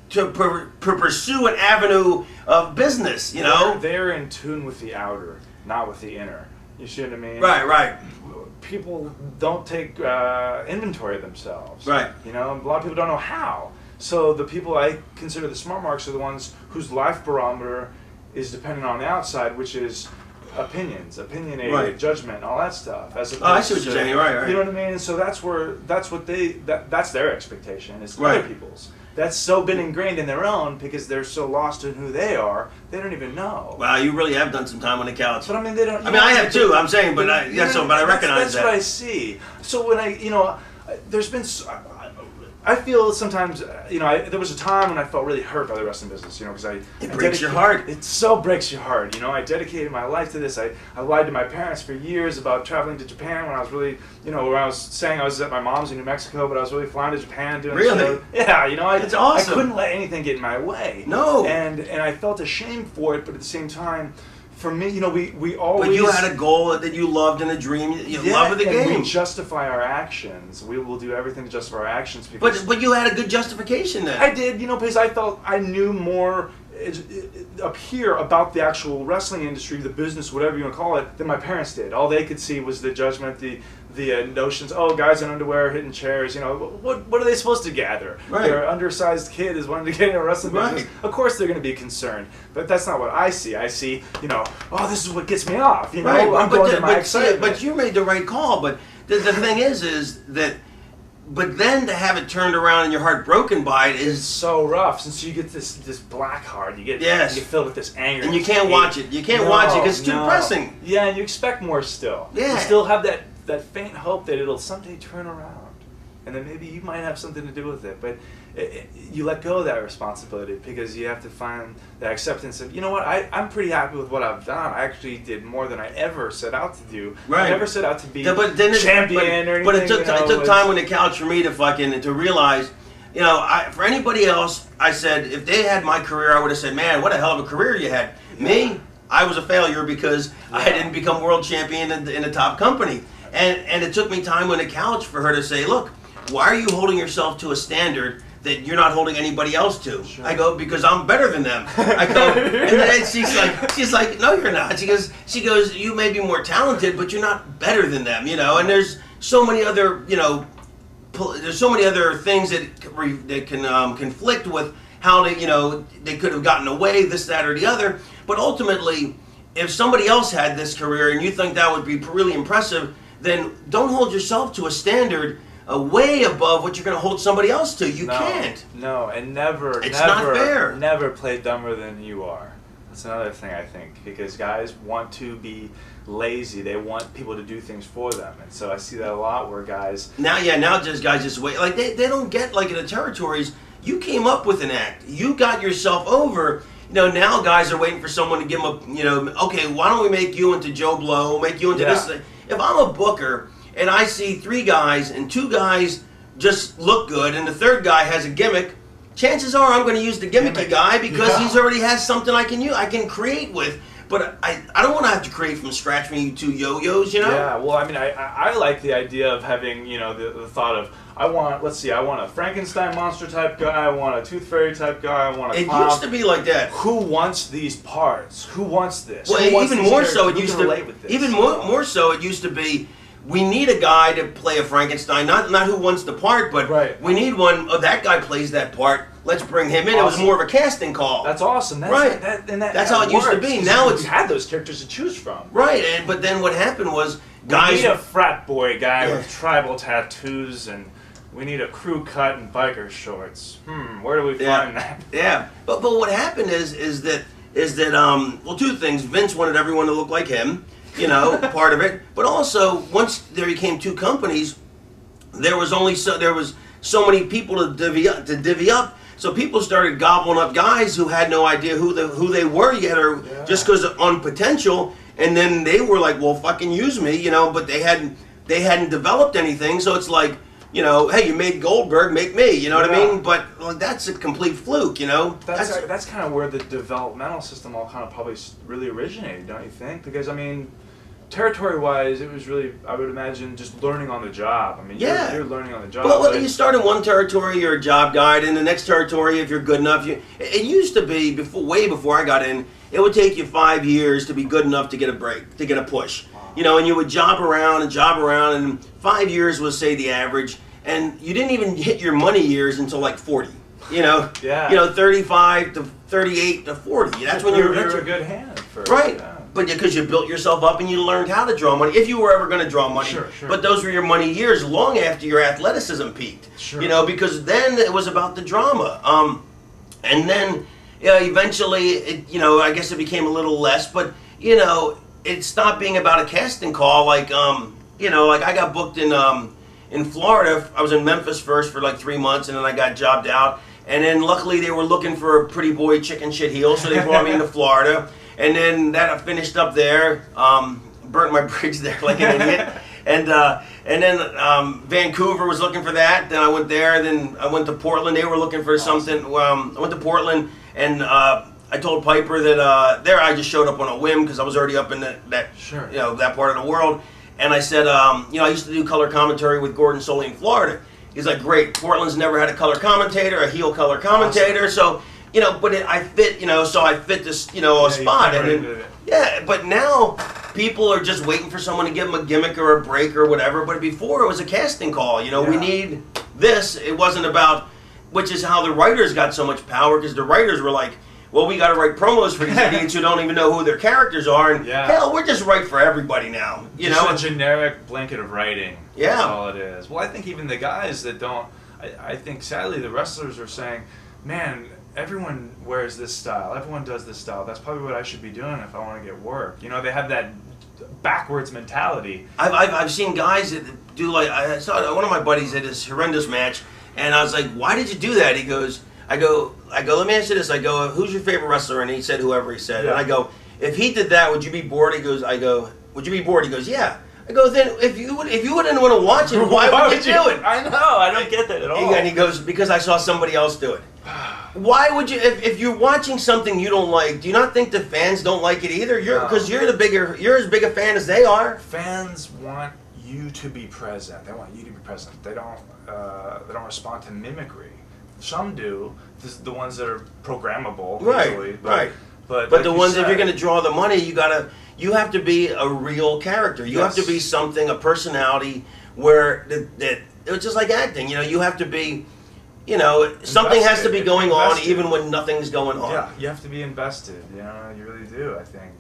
pursue an avenue of business, you know? They're in tune with the outer, not with the inner. You see what I mean? Right. People don't take inventory of themselves. Right. You know, a lot of people don't know how. So the people I consider the smart marks are the ones whose life barometer is dependent on the outside, which is opinionated, Right. judgment, all that stuff. As Oh, I see what opposed you're to- saying. Right. You know what I mean? So that's their expectation. It's Right. other people's. That's so been ingrained in their own because they're so lost in who they are, they don't even know. Wow, you really have done some time on the couch. But I mean, they don't. I mean, I have too. I'm saying, but I That's recognize what I see. So when there's been. I feel sometimes, there was a time when I felt really hurt by the wrestling business, because It breaks your heart. It so breaks your heart, I dedicated my life to this. I lied to my parents for years about traveling to Japan when I was really, when I was saying I was at my mom's in New Mexico, but I was really flying to Japan doing Really? shows. Yeah, It's awesome. I couldn't let anything get in my way. No. And I felt ashamed for it, but at the same time, for me, we always. But you had a goal that you loved and a dream. You love the and game. we justify our actions. We will do everything to justify our actions. Because But you had a good justification then. I did, because I felt I knew more up here about the actual wrestling industry, the business, whatever you want to call it, than my parents did. All they could see was the judgment, the notions. Oh, guys in underwear hitting chairs. What are they supposed to gather? Right. Their undersized kid is wanting to get in a wrestling business. Right. Of course, they're going to be concerned, but that's not what I see. I see, oh, this is what gets me off. Right, I'm going to my excitement. but you made the right call. But the thing is that, but then to have it turned around and your heart broken by it It's is, so rough. Since you get this black heart, you get Yes. filled with this anger, and you this can't hate. watch it. You can't watch it because it's too No. depressing. Yeah, and you expect more still. Yeah. You still have that faint hope that it'll someday turn around, and then maybe you might have something to do with it. But you let go of that responsibility because you have to find that acceptance of, I'm pretty happy with what I've done. I actually did more than I ever set out to do. Right. I never set out to be But then champion or anything. But it took time on the couch for me to realize, for anybody else, I said if they had my career, I would have said, man, what a hell of a career you had. Yeah. Me, I was a failure because I didn't become world champion in a top company. And it took me time on the couch for her to say, look, why are you holding yourself to a standard that you're not holding anybody else to? Sure. I go, because I'm better than them. I go, and then she's like, no, you're not. She goes, you may be more talented, but you're not better than them, And there's so many other, there's so many other things that can conflict with how they could have gotten away, this, that, or the other. But ultimately, if somebody else had this career and you think that would be really impressive, then don't hold yourself to a standard way above what you're going to hold somebody else to. You can't. No, and never, It's never, not fair. never play dumber than you are. That's another thing I think, because guys want to be lazy. They want people to do things for them, and so I see that a lot where guys. Now just guys just wait. Like they don't get, like, in the territories, you came up with an act. You got yourself over. You know, now guys are waiting for someone to give them a, you know, okay, why don't we make you into Joe Blow, make you into this thing. If I'm a booker and I see 3 guys and 2 guys just look good and the third guy has a gimmick, chances are I'm going to use the gimmicky guy because he's already has something I can create with. But I don't want to have to create from scratch when you 2 yo-yos, you know? Yeah, well, I mean, I like the idea of having, you know, the thought of, I want a Frankenstein monster type guy, I want a Tooth Fairy type guy, I want a clown. It used to be like that. Who wants these parts? Who wants this? Well, Who wants even these more so, it characters? used Who can to relate with this? even more so, it used to be. We need a guy to play a Frankenstein, not who wants the part, but we need one. Oh, that guy plays that part. Let's bring him in. Awesome. It was more of a casting call. That's awesome. That's, right. That's how it used to be. Now you had those characters to choose from. Right, but then what happened was guys. We need a frat boy guy with tribal tattoos, and we need a crew cut and biker shorts. Where do we find that? Yeah, but what happened is that well, 2 things. Vince wanted everyone to look like him. You know, part of it, but also once there became 2 companies, there was so many people to divvy up. So people started gobbling up guys who had no idea who they were yet, or just because on potential, and then they were like, well, fucking use me, you know, but they hadn't developed anything. So it's like, you know, hey, you made Goldberg, make me, you know what I mean? But that's a complete fluke, you know? That's kind of where the developmental system all kind of probably really originated, don't you think? Because, I mean, territory-wise, it was really, I would imagine, just learning on the job. I mean, you're learning on the job. Well, you start in one territory, you're a job guide. In the next territory, if you're good enough, it used to be, way before I got in, it would take you 5 years to be good enough to get a break, to get a push. Wow. You know, and you would job around, and 5 years was, say, the average, and you didn't even hit your money years until like 40. You know, you know, 35 to 38 to 40. That's when you're a good hand. Right. Yeah. But because you built yourself up and you learned how to draw money, if you were ever going to draw money. Sure. But those were your money years long after your athleticism peaked. Sure. You know, because then it was about the drama. And then eventually, you know, I guess it became a little less. But, you know, it stopped being about a casting call. Like, you know, like I got booked in Florida. I was in Memphis first for like 3 months, and then I got jobbed out. And then luckily they were looking for a pretty boy chicken shit heel, so they brought me into Florida. And then that I finished up there, burnt my bridge there like an idiot. And then Vancouver was looking for that. Then I went there. Then I went to Portland. They were looking for something. I went to Portland, and I told Piper that there I just showed up on a whim because I was already up in that you know, that part of the world. And I said, you know, I used to do color commentary with Gordon Soley in Florida. He's like, great. Portland's never had a color commentator, a heel color commentator. Awesome. So, you know, but I fit, you know, so I fit this, you know, a spot. And then, but now people are just waiting for someone to give them a gimmick or a break or whatever. But before it was a casting call. You know, we need this. It wasn't about, which is how the writers got so much power, because the writers were like, well, we got to write promos for these idiots who don't even know who their characters are. And hell, we're just right for everybody now. You just know, a generic blanket of writing. Yeah, that's all it is. Well, I think even the guys that don't, I think sadly the wrestlers are saying, man, everyone wears this style. Everyone does this style. That's probably what I should be doing if I want to get work. You know, they have that backwards mentality. I've seen guys that do, like, I saw one of my buddies at this horrendous match, and I was like, why did you do that? He goes, I go, let me answer this. I go, who's your favorite wrestler? And he said whoever he said. And I go, if he did that, would you be bored? He goes, would you be bored? He goes, yeah. I go, then if you wouldn't want to watch it, why would you do it? I know, I don't get that at all. And he goes, because I saw somebody else do it. Why would you, if you're watching something you don't like, do you not think the fans don't like it either? Because you're as big a fan as they are. Fans want you to be present. They want you to be present. They don't respond to mimicry. Some do. The ones that are programmable, easily. But like the ones, if you're going to draw the money, you have to be a real character. You have to be something, a personality, where it's just like acting. You know, you have to be you know, something has to be Invested. going on Invested. even when nothing's going on. Yeah, you have to be invested. You know, you really do. I think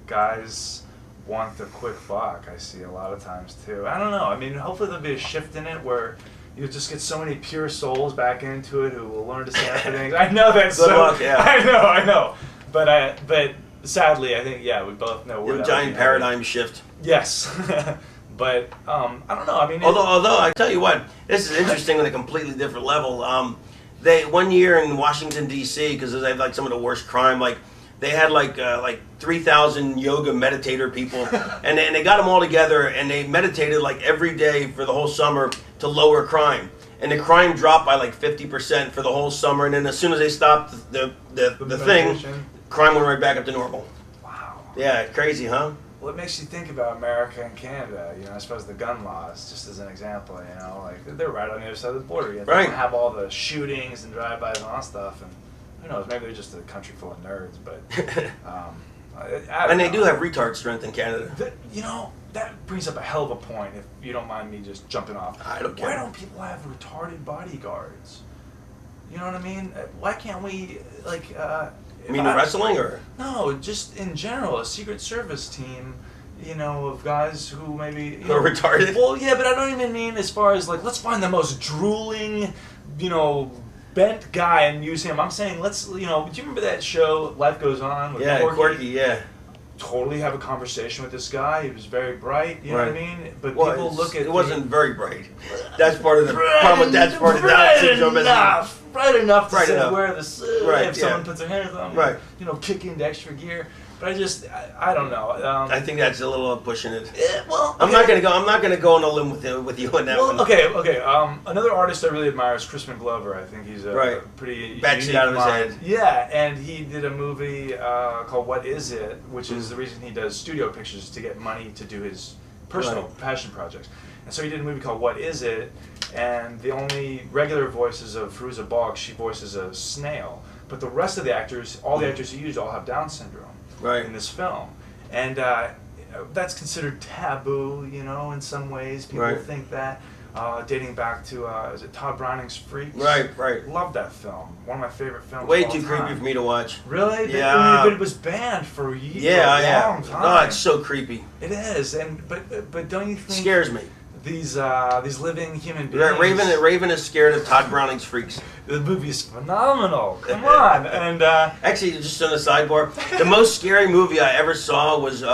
guys want the quick buck. I see a lot of times too. I don't know. I mean, hopefully there'll be a shift in it where you just get so many pure souls back into it who will learn to stand for things. I know that's Good so. luck, yeah. I know. But sadly, I think we both know where The that giant would be paradigm shift. headed. Yes. But I don't know. I mean, Although I tell you what, this is interesting on a completely different level. They one year in Washington D.C. because they have like some of the worst crime. Like they had like 3,000 yoga meditator people, and they got them all together and they meditated like every day for the whole summer to lower crime. And the crime dropped by like 50% for the whole summer. And then as soon as they stopped the thing, meditation. crime went right back up to normal. Wow. Yeah, crazy, huh? Well, it makes you think about America and Canada. You know, I suppose the gun laws, just as an example. You know, like they're right on the other side of the border. Yet they Right. don't have all the shootings and drive-bys and all that stuff. And who knows? Maybe they're just a country full of nerds. But I don't And they know. do have retard strength in Canada. You know, that brings up a hell of a point. If you don't mind me just jumping off, I don't care. Why don't people have retarded bodyguards? You know what I mean? Why can't we like? You mean the wrestling or? No, just in general, a Secret Service team, you know, of guys who maybe you Who are know, retarded? Well, yeah, but I don't even mean as far as like let's find the most drooling, you know, bent guy and use him. I'm saying let's, you know, do you remember that show Life Goes On with Yeah, Quirky, yeah. Totally have a conversation with this guy. He was very bright. You know what I mean? But Well, people look at it wasn't very bright. That's part of the problem with that's part of Down bright syndrome. isn't it? enough, bright enough to Bright say enough. wear the suit Right, if yeah. someone puts their hands on me. Right. You know, kick into extra gear. But I don't know. I think that's a little pushing it. Well, I'm not gonna go. I'm not gonna go on a limb with you on that Well, one. okay. Another artist I really admire is Crispin Glover. I think he's a Right. pretty Bats it unique out of his mind. head. Yeah, and he did a movie called What Is It, which is the reason he does studio pictures to get money to do his personal Right. passion projects. And so he did a movie called What Is It, and the only regular voices of Fairuza Balk, she voices a snail. But the rest of the actors, all the actors he used, all have Down syndrome Right. in this film. And that's considered taboo, you know, in some ways. People Right. think that. Dating back to, is it Todd Browning's Freaks? Right. Love that film. One of my favorite films Way of all too time. creepy for me to watch. Really? Yeah. But it was banned for years. Yeah, for a long yeah. time. No, it's so creepy. It is, and but don't you It think scares me. these living human beings? Raven is scared of Todd Browning's Freaks. The movie's phenomenal. Come on, and Actually, just on a sidebar, the most scary movie I ever saw was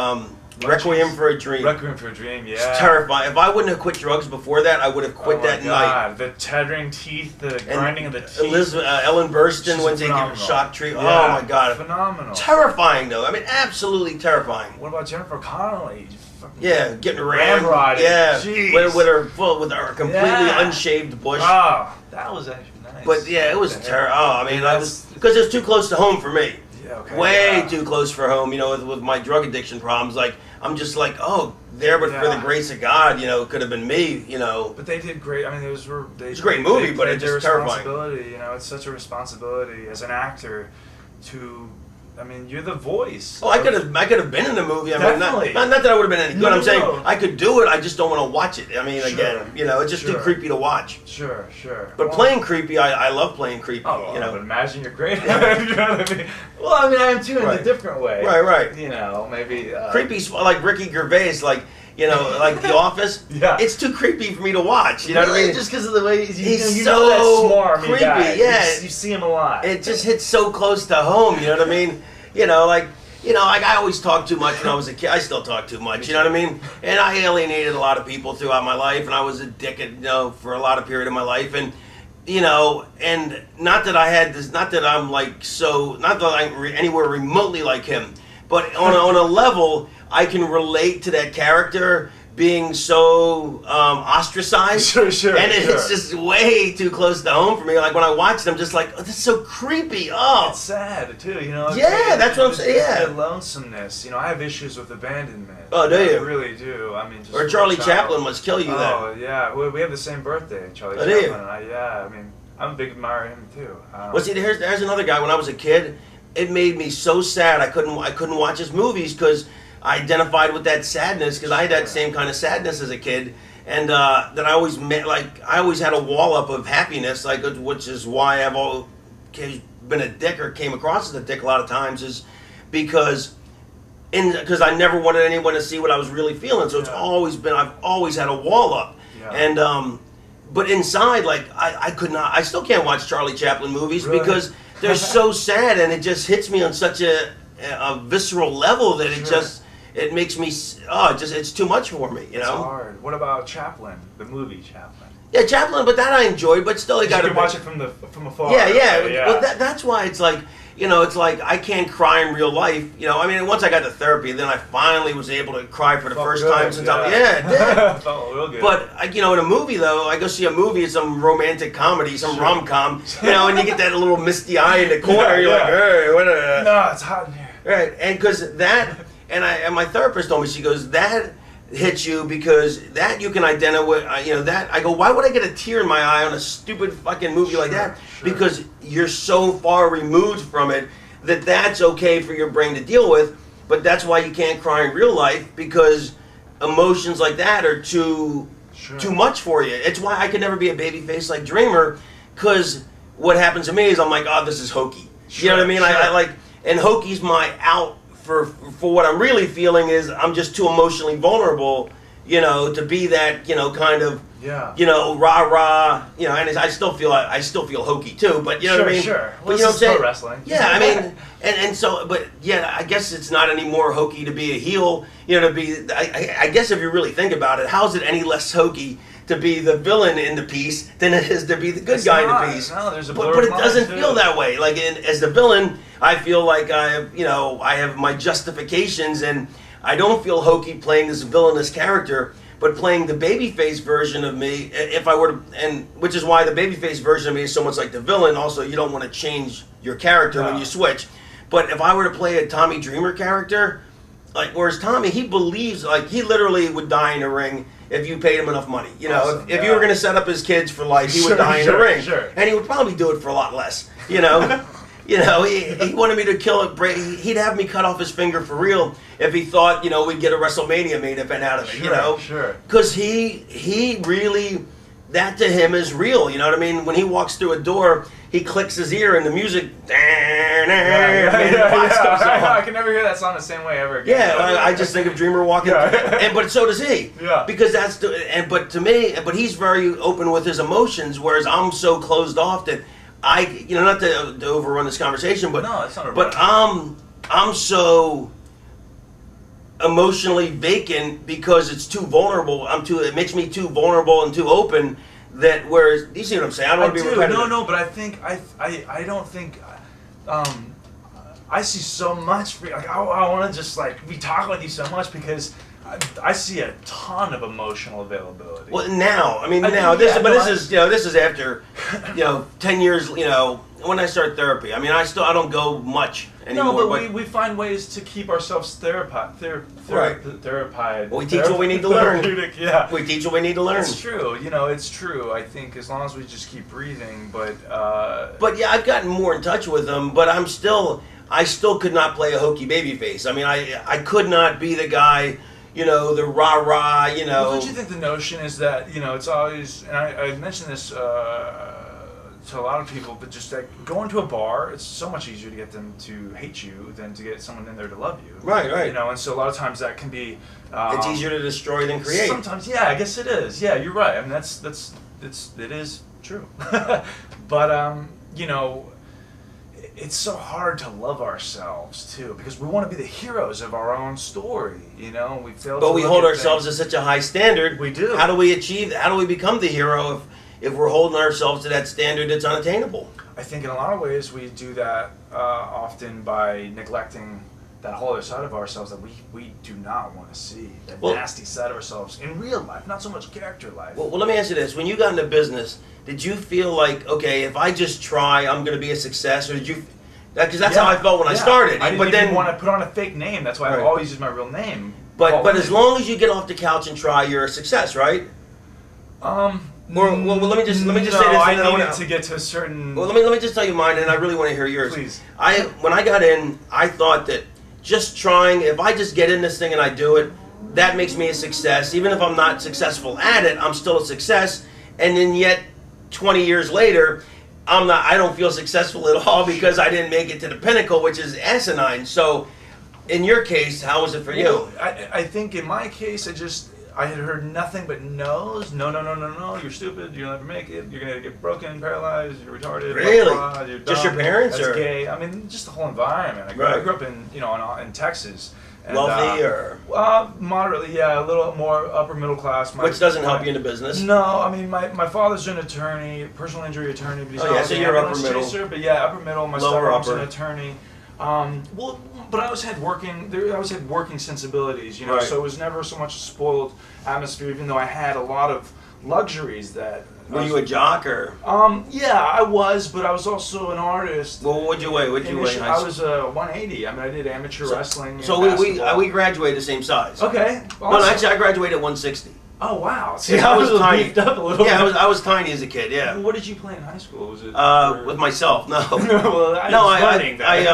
Requiem for a Dream. Requiem for a Dream. Yeah. It's terrifying. If I wouldn't have quit drugs before that, I would have quit Oh my that night. God. The tearing teeth, the grinding of the teeth. Ellen Burstyn She's when they give a phenomenal. shock treatment. Yeah, Oh my god. phenomenal. Terrifying though. I mean, absolutely terrifying. What about Jennifer Connelly? Fucking Yeah, getting rammed. ramrodded. Yeah, Jeez. with her completely Yeah. unshaved bush. Oh, that was actually nice. But yeah, it was The hair. terrible. Oh, I mean, That's- because it's too close to home for me. Yeah, okay, Way yeah. too close for home. You know, with my drug addiction problems, like I'm just like, oh, there, but for Yeah. the grace of God, you know, it could have been me. You know, But they did great. I mean, it was a great movie, but it's their just terrifying. responsibility. You know, it's such a responsibility as an actor to. I mean, you're the voice. oh, I of- could have been in the movie. I mean, Definitely. not that I would have been any good. No, I'm saying no. I could do it. I just don't want to watch it. I mean, Sure. again, you know, it's just too Sure. creepy to watch. Sure. But Well, playing creepy, I love playing creepy. Oh, you but know, imagine you're great. You know what I mean? Well, I mean, I am too in Right. a different way. Right. You know, maybe. Creepy, like Ricky Gervais, like you know, like The Office. Yeah. It's too creepy for me to watch. You know what I mean? Just because of the way He's you so know that smarmy creepy, guy. yeah. You see him a lot. It just hits so close to home. You know what I mean? You know, like I always talked too much when I was a kid. I still talk too much. You know what I mean? And I alienated a lot of people throughout my life, and I was a dick, you know, for a lot of period of my life, and. You know, and not that I had this, not that I'm like so, not that I'm anywhere remotely like him, but on a level, I can relate to that character being so ostracized. Sure. And it's just way too close to home for me. Like when I watch it, I'm just like, oh, this is so creepy. Oh, It's sad too, you know. Yeah, that's what I'm saying, yeah. The lonesomeness. You know, I have issues with abandonment. Oh, do I you? really do. I mean, just or as a Charlie child. Chaplin must kill you then. Oh yeah, we have the same birthday, Charlie Oh, do you? Chaplin. And I mean, I'm a big admirer of him too. Well, see, there's another guy. When I was a kid, it made me so sad. I couldn't watch his movies because I identified with that sadness because I had that same kind of sadness as a kid. and that I always met, like I always had a wall up of happiness, like which is why I've always been a dick or came across as a dick a lot of times, is because I never wanted anyone to see what I was really feeling. So it's always been, I've always had a wall up, and but inside, like I could not, I still can't watch Charlie Chaplin movies because they're so sad, and it just hits me on such a visceral level that it makes me, it's too much for me, you know? It's hard. What about Chaplin, the movie Chaplin? Yeah, Chaplin, but that I enjoyed, but still you gotta watch it from afar. Yeah. Well, that's why it's like, you know, it's like I can't cry in real life. You know, I mean, once I got to therapy, then I finally was able to cry for the first time since I it did. Felt real good. But you know, in a movie though, I go see a movie, it's some romantic comedy, some rom-com, you know, and you get that little misty eye in the corner. You're like, hey, what? No, it's hot in here. Right, and because that, and my therapist told me, she goes, that hits you because that you can identify with, you know, that I go, why would I get a tear in my eye on a stupid fucking movie like that? Because you're so far removed from it that that's okay for your brain to deal with, but that's why you can't cry in real life, because emotions like that are too much for you. It's why I could never be a baby face like Dreamer, because what happens to me is I'm like, oh, this is hokey. You know what I mean? I like, and hokey's my out for what I'm really feeling is I'm just too emotionally vulnerable, you know, to be that, you know, kind of, you know, rah, you know, and I still feel hokey too, but you know what I mean? Sure. But you know what I'm saying? Wrestling. Yeah, I mean, and so, but yeah, I guess it's not any more hokey to be a heel, you know, to be, I guess if you really think about it, how is it any less hokey to be the villain in the piece than it is to be the good guy in the piece? No, there's a but it doesn't feel that way. Like as the villain, I feel like I have my justifications, and I don't feel hokey playing this villainous character, but playing the babyface version of me. If I were to, and which is why the babyface version of me is so much like the villain. Also, you don't want to change your character when you switch. But if I were to play a Tommy Dreamer character, like whereas Tommy, he believes, like he literally would die in a ring if you paid him enough money. You know, if you were going to set up his kids for life, he would die in a ring, and he would probably do it for a lot less. You know. You know, he wanted me to kill it. He'd have me cut off his finger for real if he thought, you know, we'd get a WrestleMania main event out of it, you know? Because he really, that to him is real, you know what I mean? When he walks through a door, he clicks his ear and the music, I can never hear that song the same way ever again. Yeah, I just think of Dreamer walking, but so does he. Yeah. Because that's, but to me, but he's very open with his emotions, whereas I'm so closed off that you know, not to overrun this conversation, but no, it's not but I'm so emotionally vacant because it's too vulnerable. It makes me too vulnerable and too open. That whereas you see what I'm saying? I don't want to be repetitive. No, but I think I don't think I see so much. Like I want to just like we talk with you so much because I see a ton of emotional availability. Well, now, I mean, this is after, 10 years, when I started therapy. I mean, I don't go much anymore. No, but we find ways to keep ourselves therapied. Well, we teach what we need to learn. Yeah. We teach what we need to learn. It's true. It's true. I think as long as we just keep breathing, but yeah, I've gotten more in touch with them, but I still could not play a hokey baby face. I mean, I could not be the guy, the rah-rah, Well, don't you think the notion is that, it's always, and I mentioned this to a lot of people, but just like going to a bar, it's so much easier to get them to hate you than to get someone in there to love you. Right. And so a lot of times that can be... it's easier to destroy than create. Sometimes, yeah, I guess it is. Yeah, you're right. I mean, it is true. But, it's so hard to love ourselves too because we want to be the heroes of our own story, we fail. But we hold ourselves to such a high standard. We do. How do we achieve? How do we become the hero if we're holding ourselves to that standard that's unattainable? I think in a lot of ways we do that often by neglecting that whole other side of ourselves that we do not want to see. That nasty side of ourselves in real life, not so much character life. Well, let me ask you this: when you got into business, did you feel like, okay, if I just try, I'm going to be a success, or did you? Because that's how I felt when I started. I didn't even want to put on a fake name. That's why I always use my real name. But as long as you get off the couch and try, you're a success, right? Let me just say this. I needed to get to a certain. Well, let me just tell you mine, and I really want to hear yours. Please. When I got in, I thought that just trying, if I just get in this thing and I do it, that makes me a success. Even if I'm not successful at it, I'm still a success. And then yet, 20 years later, I don't feel successful at all because I didn't make it to the pinnacle, which is asinine. So, in your case, how was it for you? Well, I think in my case, I had heard nothing but no's. No, you're stupid, you'll never make it, you're gonna get broken, paralyzed, you're retarded, Really? blah, blah, you're Just dumb, your parents, that's or? gay. I mean, just the whole environment. I Right. grew up in Texas. And, Wealthy or? Moderately, yeah, a little more upper middle class. Which doesn't help you in the business. No, I mean, my father's an attorney, personal injury attorney, but he's Oh, yeah, also so an you're upper ambulance middle. chaser, but yeah, upper middle. My Lower stepmom's upper. an attorney. Well, but I always had working sensibilities, you know. Right. So it was never so much a spoiled atmosphere, even though I had a lot of luxuries that. Were you a jock or? Yeah, I was, but I was also an artist. Well, what'd you weigh? What'd you weigh in high I school? was 180. I mean, I did amateur wrestling. So and we basketball. graduated the same size. Okay. No, Awesome. actually, I graduated at 160. Oh wow. See, I was tiny. beefed up a little Yeah, bit. I was tiny as a kid. Yeah. What did you play in high school? Was it? With myself, no. Well, I No, was running that.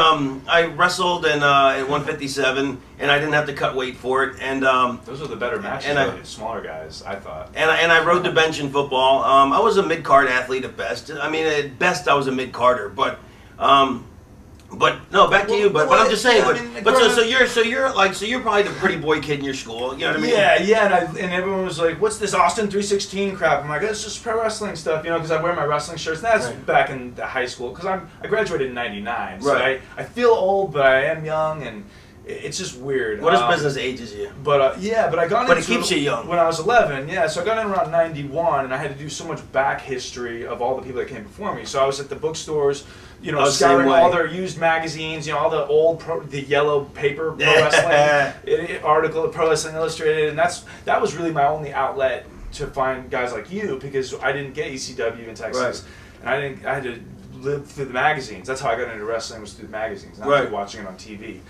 I wrestled in at 157, and I didn't have to cut weight for it, and Those are the better matches. And I- though, the smaller guys, I thought. and I rode the bench in football. I was a mid card athlete at best. I mean, at best I was a mid carder, but no, back to you. But I'm just saying. Yeah, I mean, But so you're probably the pretty boy kid in your school. You know what I mean? Yeah, and everyone was like, "What's this Austin 316 crap?" I'm like, "It's just pro wrestling stuff," you know, because I wear my wrestling shirts. And that's Right. back in the high school, because I graduated in '99, so Right. I feel old, but I am young, and it's just weird. What does business ages you? But I got But it into keeps you young. when I was 11. Yeah, so I got in around 91, and I had to do so much back history of all the people that came before me. So I was at the bookstores, you know, Oh, same scouring way. all their used magazines, you know, all the old the yellow paper pro wrestling article of Pro Wrestling Illustrated, and that was really my only outlet to find guys like you, because I didn't get ECW in Texas, Right. and I had to live through the magazines. That's how I got into wrestling, was through the magazines, not Right. through watching it on TV.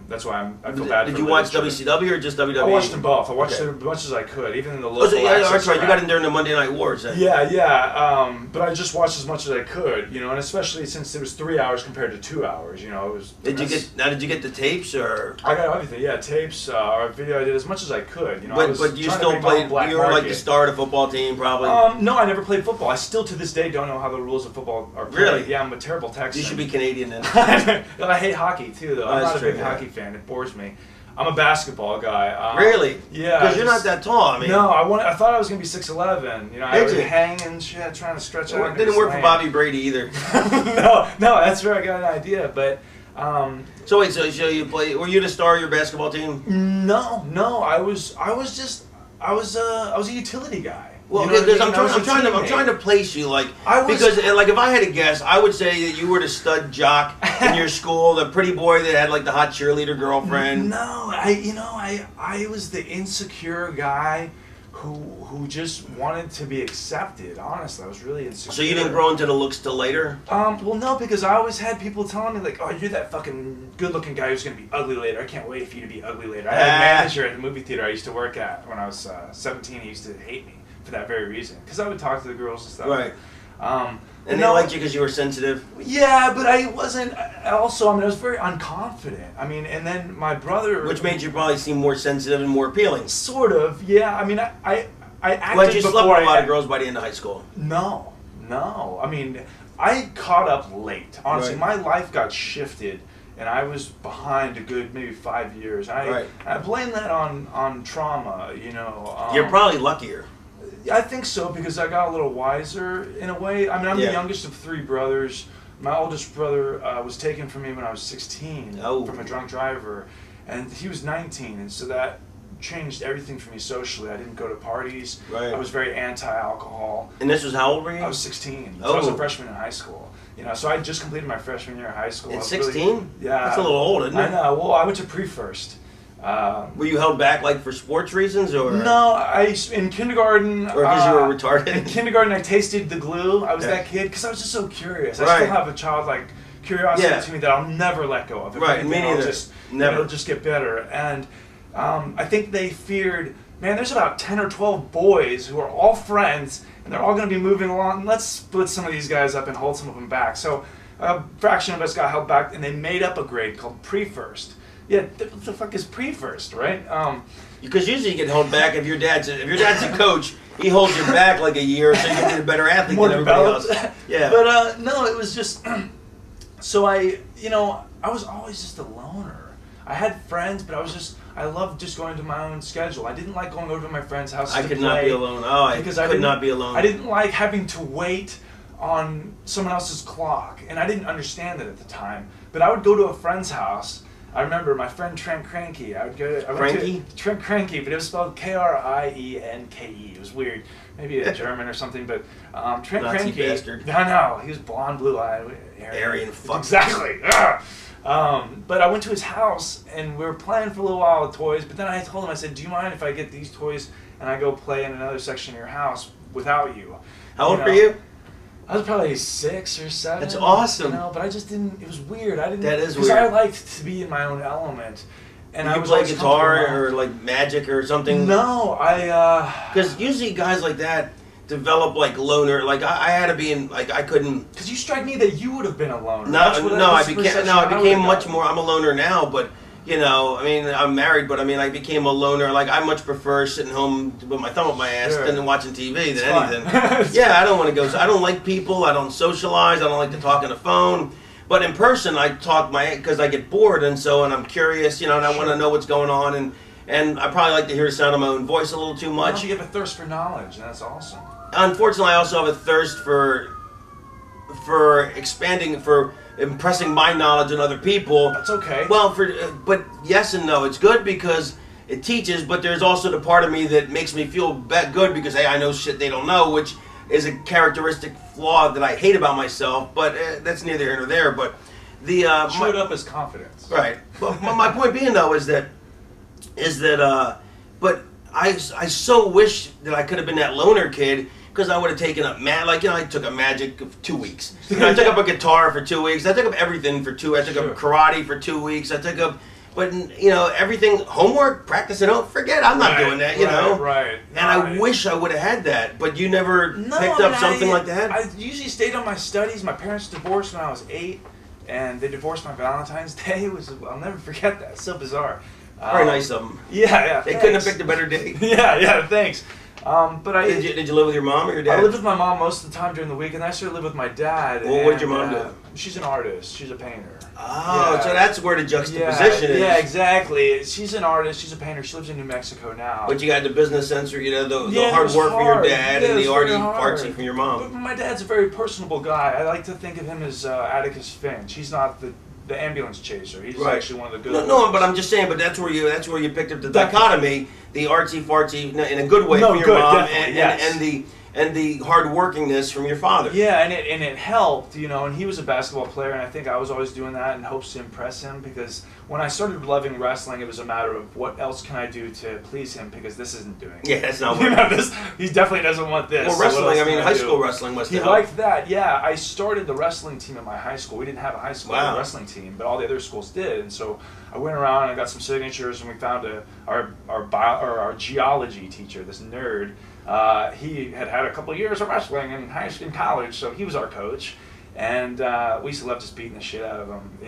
That's why I feel bad. Did for you watch literature. WCW or just WWE? I watched them both. I watched Okay. it as much as I could, even in the Oh, local. so, yeah, access that's right. You crap. got in during the Monday Night Wars. Then. Yeah. But I just watched as much as I could, you know, and especially since it was 3 hours compared to 2 hours, you know, it was. Did you get the tapes or? I got everything. Yeah, tapes, or video. I did as much as I could, you know. I was But you trying to still make my own played. black You were like the market. star of the football team, probably. No, I never played football. I still to this day don't know how the rules of football are played. Really? Yeah, I'm a terrible Texan. You should be Canadian then. I hate hockey too, though. I'm That's not a true, big yeah. hockey fan. It bores me. I'm a basketball guy. Really? Yeah. Because you're just- not that tall. I mean, No, I thought I was gonna be 6'11". You know, I Did would you? hang and shit, trying to stretch out. it didn't work for Bobby Brady either. no, that's where I got an idea. But So wait, so you play? Were you the star of your basketball team? no, I was a utility guy. Well, You know what because I mean? I was a I'm teammate. trying to place you like I was- because like if I had to guess, I would say that you were the stud jock in your school, the pretty boy that had like the hot cheerleader girlfriend. No, I was the insecure guy who just wanted to be accepted. Honestly, I was really insecure. So you didn't grow into the looks till later. Well, no, because I always had people telling me like, "Oh, you're that fucking good-looking guy who's gonna be ugly later. I can't wait for you to be ugly later." I had a manager at the movie theater I used to work at when I was 17. He used to hate me for that very reason, because I would talk to the girls and stuff. Right. And they no, liked you because you were sensitive. Yeah, but I wasn't. Also, I mean, I was very unconfident. I mean, and then my brother, Which made you probably seem more sensitive and more appealing. sort of. Yeah, I mean, I acted Like you slept before with a lot I- of girls by the end of high school. No. I mean, I caught up late. Honestly, Right. my life got shifted, and I was behind a good maybe 5 years. Right. I blame that on trauma. You know. You're probably luckier. I think so, because I got a little wiser in a way. I mean, I'm Yeah. the youngest of 3 brothers. My oldest brother was taken from me when I was 16 Oh. from a drunk driver, and he was 19, and so that changed everything for me socially. I didn't go to parties. Right. I was very anti-alcohol. And this was how old were you? I was 16. So I was a Oh. freshman in high school. You know, so I just completed my freshman year of high school. I At was really- 16? yeah. That's a little old, isn't it? I know. Well, I went to pre-first. Were you held back like for sports reasons or? No, in kindergarten. Or because you were retarded? In kindergarten, I tasted the glue. I was Yeah. that kid because I was just so curious. I Right. still have a childlike curiosity Yeah. to me that I'll never let go of. If Right, anything, me I'll neither. just, Never. It'll just get better. And I think they feared, man, there's about 10 or 12 boys who are all friends, and they're all going to be moving along. Let's split some of these guys up and hold some of them back. So a fraction of us got held back, and they made up a grade called pre-first. Yeah, what the fuck is pre-first, right? Because usually you get held back if your dad's a coach. He holds you back like a year so you can be a better athlete More than everybody else. developed. Yeah. But no, it was just so I was always just a loner. I had friends, but I loved just going to my own schedule. I didn't like going over to my friend's house I to could play not be alone. Oh, I because could not be alone. I didn't like having to wait on someone else's clock, and I didn't understand it at the time. But I would go to a friend's house. I remember my friend Trent Cranky. I went Cranky? to Trent Cranky, but it was spelled Krienke. It was weird, maybe a German or something. But Trent Nazi Cranky. bastard. I know, he was blonde, blue-eyed, Aryan fuck. Exactly. But I went to his house and we were playing for a little while with toys. But then I told him, I said, "Do you mind if I get these toys and I go play in another section of your house without you?" How old know? were you? I was probably 6 or 7. That's awesome. But I just didn't. It was weird. I didn't. That is Because I weird. liked to be in my own element. And Did I you was play always guitar comfortable. or like magic or something? No, Because usually guys like that develop like loner. Like I had to be in. Like I couldn't. Because you strike me that you would have been a loner. That's what- I that's the became perception I would've became much gotten. more. I'm a loner now, but you know, I mean, I'm married, but I mean, I became a loner. Like I much prefer sitting home with my thumb up my ass Sure. than watching TV than It's fun. anything. Yeah, I don't want to go. I don't like people. I don't socialize. I don't like to talk on the phone. But in person, I talk because I get bored and I'm curious, you know, and I want to know what's going on, and I probably like to hear the sound of my own voice a little too much. You have a thirst for knowledge, and that's awesome. Unfortunately, I also have a thirst for expanding, for impressing my knowledge on other people. That's okay. Well, but yes and no. It's good because it teaches, but there's also the part of me that makes me feel good because hey, I know shit they don't know, which is a characteristic flaw that I hate about myself. But that's neither here nor there. But the showed up as confidence. right. But my point being though is that but I so wish that I could have been that loner kid. Because I would have taken up I took up magic for 2 weeks. I took up a guitar for 2 weeks. I took up everything for 2. I took up karate for 2 weeks. I took up, but everything, homework, practice at home. Forget, I'm not doing that. You know. Right. And I wish I would have had that, but you never picked up something like that. I usually stayed on my studies. My parents divorced when I was 8, and they divorced my Valentine's Day. I'll never forget that. It's so bizarre. Very nice of them. Yeah. They Thanks. couldn't have picked a better day. Yeah. Thanks. But Did you live with your mom or your dad? I lived with my mom most of the time during the week, and I started to live with my dad. Well, what did your mom do? She's an artist. She's a painter. Oh, Yeah. so that's where the juxtaposition is. Yeah, exactly. She's an artist. She's a painter. She lives in New Mexico now. But you got the business sense, or the Yeah, it hard was work from your hard. dad Yeah, and it the was very hard. artsy from your But mom. my dad's a very personable guy. I like to think of him as Atticus Finch. He's not the ambulance chaser. He's Right. actually one of the good No, ones. but I'm just saying. But that's where you picked up the dichotomy, the artsy fartsy in a good way No, from your good, mom, definitely, yes. and the hard workingness from your father. Yeah, and it helped, and he was a basketball player, and I think I was always doing that in hopes to impress him, because when I started loving wrestling, it was a matter of what else can I do to please him, because this isn't doing it. Yeah, that's not You working. know, he definitely doesn't want this. Well, so what wrestling. else I mean, can high do? school wrestling must He have helped. liked that, yeah. I started the wrestling team at my high school. We didn't have a high school Wow. wrestling team, but all the other schools did. And so I went around and I got some signatures, and we found our geology teacher, this nerd. He had a couple of years of wrestling in college, so he was our coach. And we used to love just beating the shit out of him,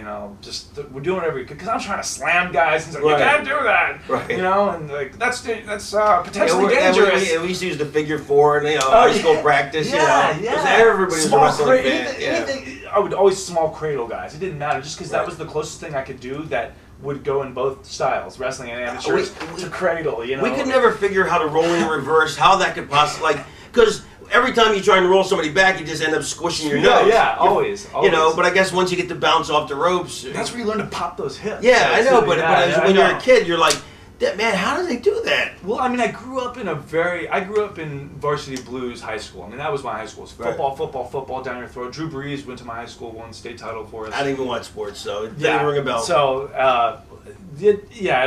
we're doing whatever we could, because I'm trying to slam guys, and he's like, Right. you can't do that, Right. And like, that's potentially Yeah, dangerous. we used to use the figure 4 and Oh, high school yeah. practice. Yeah, 'cause everybody was a Small wrestling cradle, fan. Yeah. anything, I would always small cradle guys. It didn't matter, just because that Right. was the closest thing I could do that would go in both styles, wrestling and amateurs, we- to cradle. We could never figure how to roll in reverse, how that could possibly, because every time you try and roll somebody back, you just end up squishing your nose. Yeah, always. But I guess once you get to bounce off the ropes. That's where you learn to pop those hips. Yeah, I know, but Yeah, when I you're know. a kid, you're like, man, how do they do that? Well, I mean, I grew up in Varsity Blues High School. I mean, that was my high school. It's Right. football down your throat. Drew Brees went to my high school, won state title for us. I didn't even watch sports, so it didn't ring a bell. So, I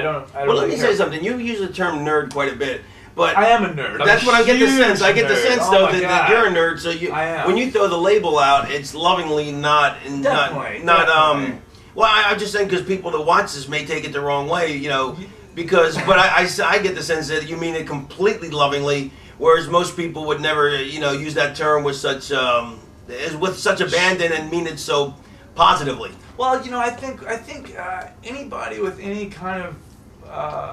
don't. Well, let really me care. say something. You use the term nerd quite a bit. But I am a nerd. That's I'm what a I get the huge sense. I get the nerd. sense Oh though my that God. you're a nerd. So I am. when you throw the label out, it's lovingly not Definitely. Well, I'm just saying because people that watch this may take it the wrong way, Because, but I get the sense that you mean it completely lovingly, whereas most people would never, use that term with such abandon and mean it so positively. Well, I think anybody with any kind of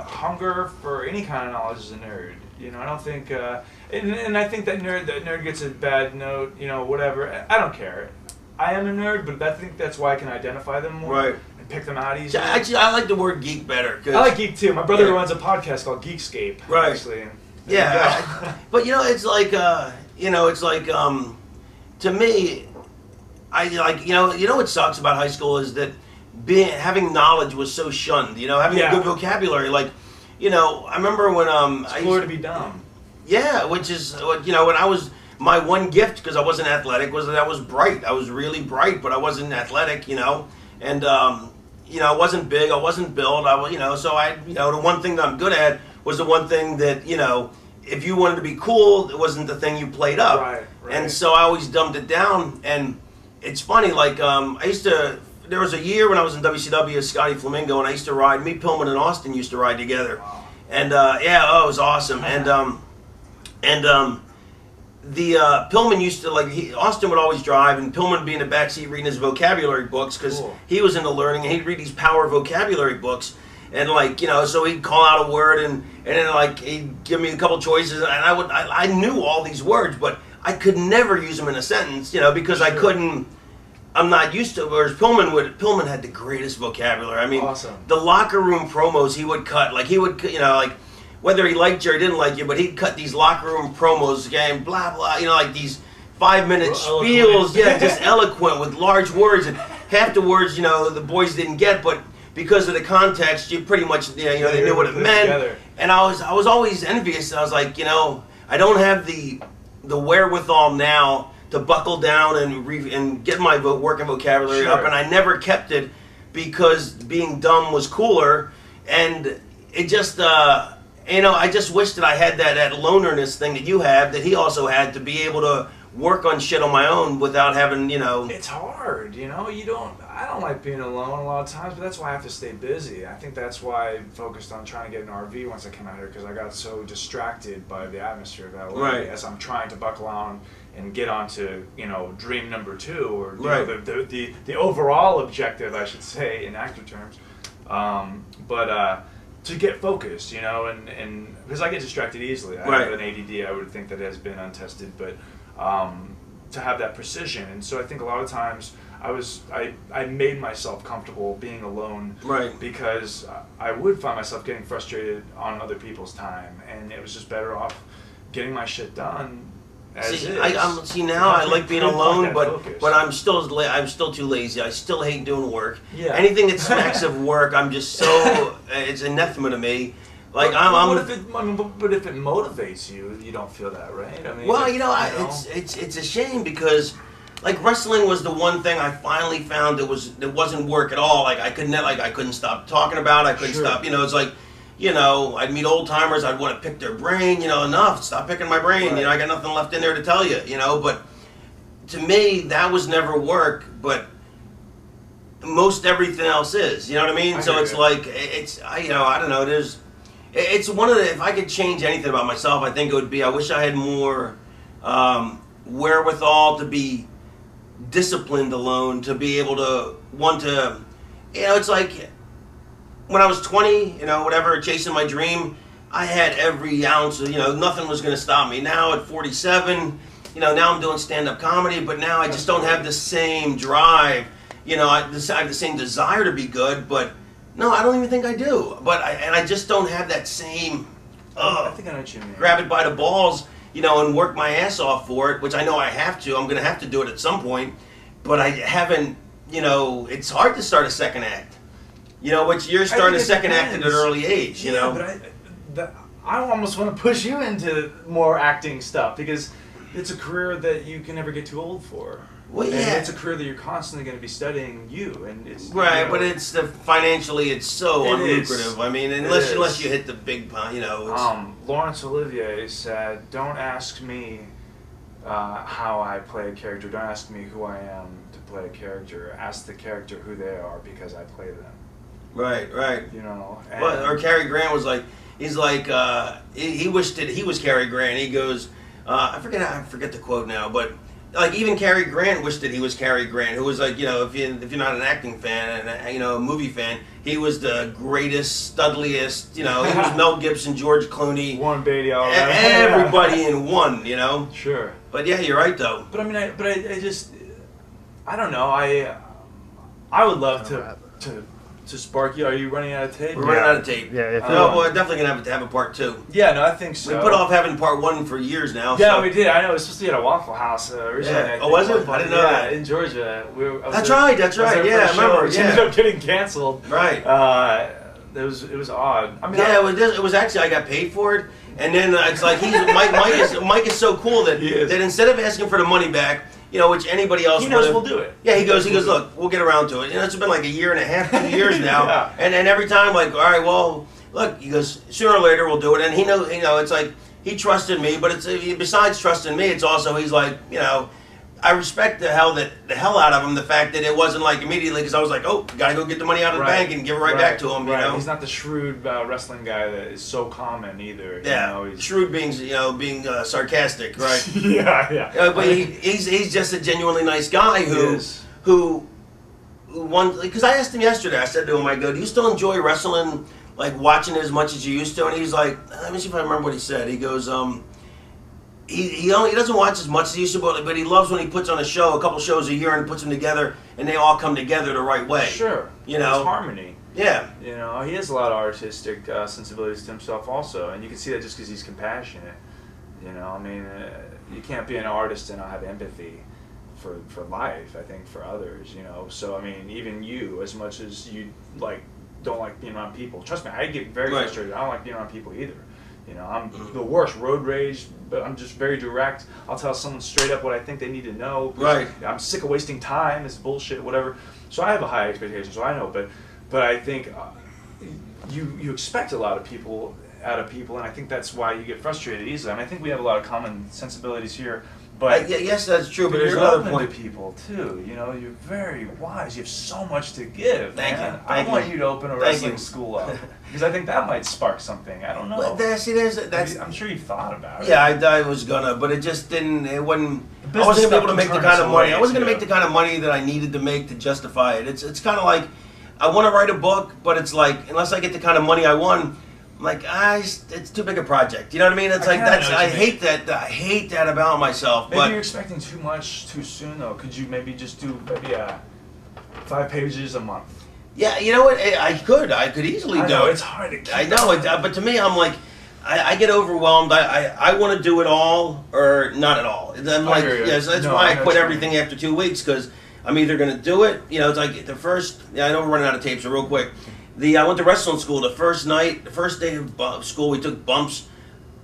hunger for any kind of knowledge is a nerd. I don't think, and I think that nerd gets a bad note. Whatever. I don't care. I am a nerd, but I think that's why I can identify them more Right. and pick them out easier. Actually, I like the word geek better. 'Cause, I like geek too. My brother Yeah. runs a podcast called Geekscape. Right. Actually. There you yeah, go. but it's like to me, I like what sucks about high school is that having knowledge was so shunned. Having Yeah. a good vocabulary, I remember when I Explore to be dumb. yeah, which is when I was my one gift because I wasn't athletic was that I was bright. I was really bright, but I wasn't athletic. And I wasn't big. I wasn't built. So the one thing that I'm good at was the one thing that if you wanted to be cool, it wasn't the thing you played up. Right. And so I always dumbed it down. And it's funny, I used to. There was a year when I was in WCW as Scotty Flamingo, and I used to ride. Me, Pillman, and Austin used to ride together. Wow. And it was awesome. The Pillman used to Austin would always drive, and Pillman would be in the backseat reading his vocabulary books because Cool. he was into learning, and he'd read these power vocabulary books, and so he'd call out a word, and then he'd give me a couple choices, and I knew all these words, but I could never use them in a sentence, because I Sure. couldn't. I'm not used to. Whereas Pillman had the greatest vocabulary. I mean, Awesome. the locker room promos he would cut, whether he liked you or didn't like you, but he'd cut these locker room promos, game, blah blah, these 5-minute Well, spiels, eloquent. just eloquent with large words, and half the words, the boys didn't get, but because of the context, you pretty much, they knew what it put it meant. together. And I was always envious. I was like, I don't have the wherewithal now to buckle down and get my working vocabulary Sure. up, and I never kept it because being dumb was cooler, and it just I just wish that I had that lonerness thing that you have that he also had to be able to work on shit on my own without having It's hard, I don't like being alone a lot of times, but that's why I have to stay busy. I think that's why I focused on trying to get an RV once I came out here, because I got so distracted by the atmosphere of LA Right. as I'm trying to buckle on and get onto, dream number 2, or Right. the overall objective, I should say, in actor terms. To get focused, and because I get distracted easily. I Right. have an ADD, I would think that has been untested, but to have that precision. And so I think a lot of times I made myself comfortable being alone, Right. because I would find myself getting frustrated on other people's time, and it was just better off getting my shit done as See, is. now I like being alone, but focus. I'm still too lazy. I still hate doing work. Yeah. Anything that smacks of work, I'm just so it's anathema to me. Like But I'm. what if but if it motivates you, you don't feel that, right? I mean, Well, it's a shame because wrestling was the one thing I finally found that wasn't work at all. I couldn't stop talking about it. I couldn't Sure. stop. It's like. I'd meet old timers. I'd want to pick their brain. Enough. Stop picking my brain. Right. I got nothing left in there to tell you. But to me, that was never work. But most everything else is. You know what I mean? I So hear it's you. I don't know. It's one of the. If I could change anything about myself, I think it would be. I wish I had more wherewithal to be disciplined alone, to be able to want to. It's like. When I was 20, whatever, chasing my dream, I had every ounce of, nothing was going to stop me. Now at 47, now I'm doing stand-up comedy, but now I just don't have the same drive. I have the same desire to be good, but no, I don't even think I do. But I just don't have that same, I think I know what you mean. grab it by the balls, and work my ass off for it, which I know I have to. I'm going to have to do it at some point, but I haven't, it's hard to start a second act. Which you're starting a think it second act at an depends. early age, But I almost want to push you into more acting stuff, because it's a career that you can never get too old for. Well, And yeah. it's a career that you're constantly going to be studying and it's Right, but it's financially it's so It is. unlucrative. I mean, It unless is. you hit the big pond, It's, Laurence Olivier said, "Don't ask me how I play a character. Don't ask me who I am to play a character. Ask the character who they are, because I play them." right. And Or Cary Grant was like, he's like, he wished that he was Cary Grant. He goes, I forget the quote now, but like even Cary Grant wished that he was Cary Grant, who was like, you know, if you're not an acting fan and you know a movie fan, he was the greatest, studliest, you know, he was Mel Gibson, George Clooney, Warren Beatty, all that. everybody in one, you know. Sure. But yeah, you're right though. But I mean, I just, I don't know. I would love to spark you. Are you running out of tape? We're running out of tape. Yeah, if No, we're definitely gonna have to have a part 2. Yeah, no, I think so. We put off having part 1 for years now. Yeah, so. we did. I know it was supposed to be at a Waffle House originally. Yeah. I think. Oh, was it? I didn't know that. In Georgia. That's right. That's right. Yeah, I remember. It ended up getting canceled. Right. It was odd. I mean, Yeah, it was actually I got paid for it, and then it's like Mike is so cool that instead of asking for the money back, you know, which anybody else he knows would've- we'll do it. Yeah, he goes, look, we'll get around to it. And it's been like a year and a half, 2 years now, Yeah. and every time like, all right, well, look, he goes, sooner or later we'll do it, and he knows, you know, it's like he trusted me, but it's besides trusting me, it's also he's like, you know. I respect the hell out of him. The fact that it wasn't like immediately because I was like, oh, gotta go get the money out of the bank and give it right back to him. You know, he's not the shrewd wrestling guy that is so common either. yeah, you know, he's... shrewd being sarcastic, right? yeah. But he's just a genuinely nice guy who won. Because I asked him yesterday. I said to him, I go, do you still enjoy wrestling, like watching it as much as you used to? And he's like, let me see if I remember what he said. He goes, He doesn't watch as much as he used to, but he loves when he puts on a show, a couple shows a year, and puts them together, and they all come together the right way. Sure. You know, it's harmony. Yeah. You know, he has a lot of artistic sensibilities to himself also, and you can see that just because he's compassionate. You know, I mean, you can't be an artist and not have empathy for life. I think for others, you know. So I mean, even you, as much as you don't like being around people. Trust me, I get very frustrated. I don't like being around people either. You know, I'm the worst, road rage, but I'm just very direct. I'll tell someone straight up what I think they need to know. Right. I'm sick of wasting time, it's bullshit, whatever. So I have a high expectation, so I know, but I think you expect a lot of people out of people, and I think that's why you get frustrated easily. I mean, I think we have a lot of common sensibilities here. But yes, that's true. But there's you're another open point. to people too. You know, you're very wise. You have so much to give. Thank man. you. I want you to open a Thank wrestling you. school up because I think that might spark something. I don't know. But that's. I'm sure you've thought about it. Yeah, I was gonna, but it just didn't. It wasn't. The I wasn't gonna be able to business make the stuff kind turns of money. away, I wasn't gonna too. make the kind of money that I needed to make to justify it. It's kind of like I want to write a book, but it's like unless I get the kind of money I want. I'm like, it's too big a project. You know what I mean? It's like that's. I hate that. I hate that about myself. Maybe But you're expecting too much too soon, though. Could you maybe just do maybe 5 pages a month? yeah, you know what? I could easily I do know, it. it's hard to keep I know it, but to me, I'm like, I get overwhelmed. I want to do it all or not at all. And I'm like, hear you. yes, that's No, why I I know quit what you everything after 2 weeks because I'm either gonna do it. You know, it's like the first. Yeah, I know we're running out of tape, so real quick. I went to wrestling school the first day of school. We took bumps.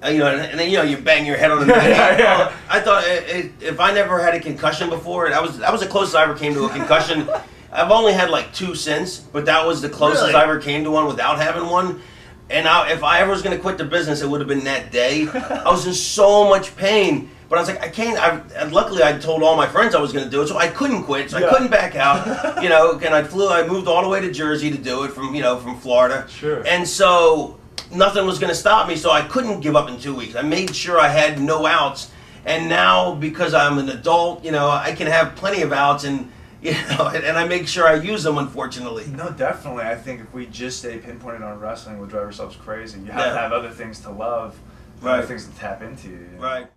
You know, and then you bang your head on the mat. Yeah. I thought if I never had a concussion before, that was the closest I ever came to a concussion. I've only had like 2 since, but that was the closest Really? I ever came to one without having one. And if I ever was going to quit the business, it would have been that day. I was in so much pain, but I was like, I can't. Luckily, I told all my friends I was going to do it, so I couldn't quit. So I couldn't back out. You know, and I moved all the way to Jersey to do it from Florida. Sure. And so nothing was going to stop me, so I couldn't give up in 2 weeks. I made sure I had no outs, and now because I'm an adult, you know, I can have plenty of outs, and you know, and I make sure I use them. Unfortunately. No, definitely. I think if we just stay pinpointed on wrestling, we'll drive ourselves crazy. You have to have other things to love, other things to tap into. You know? Right.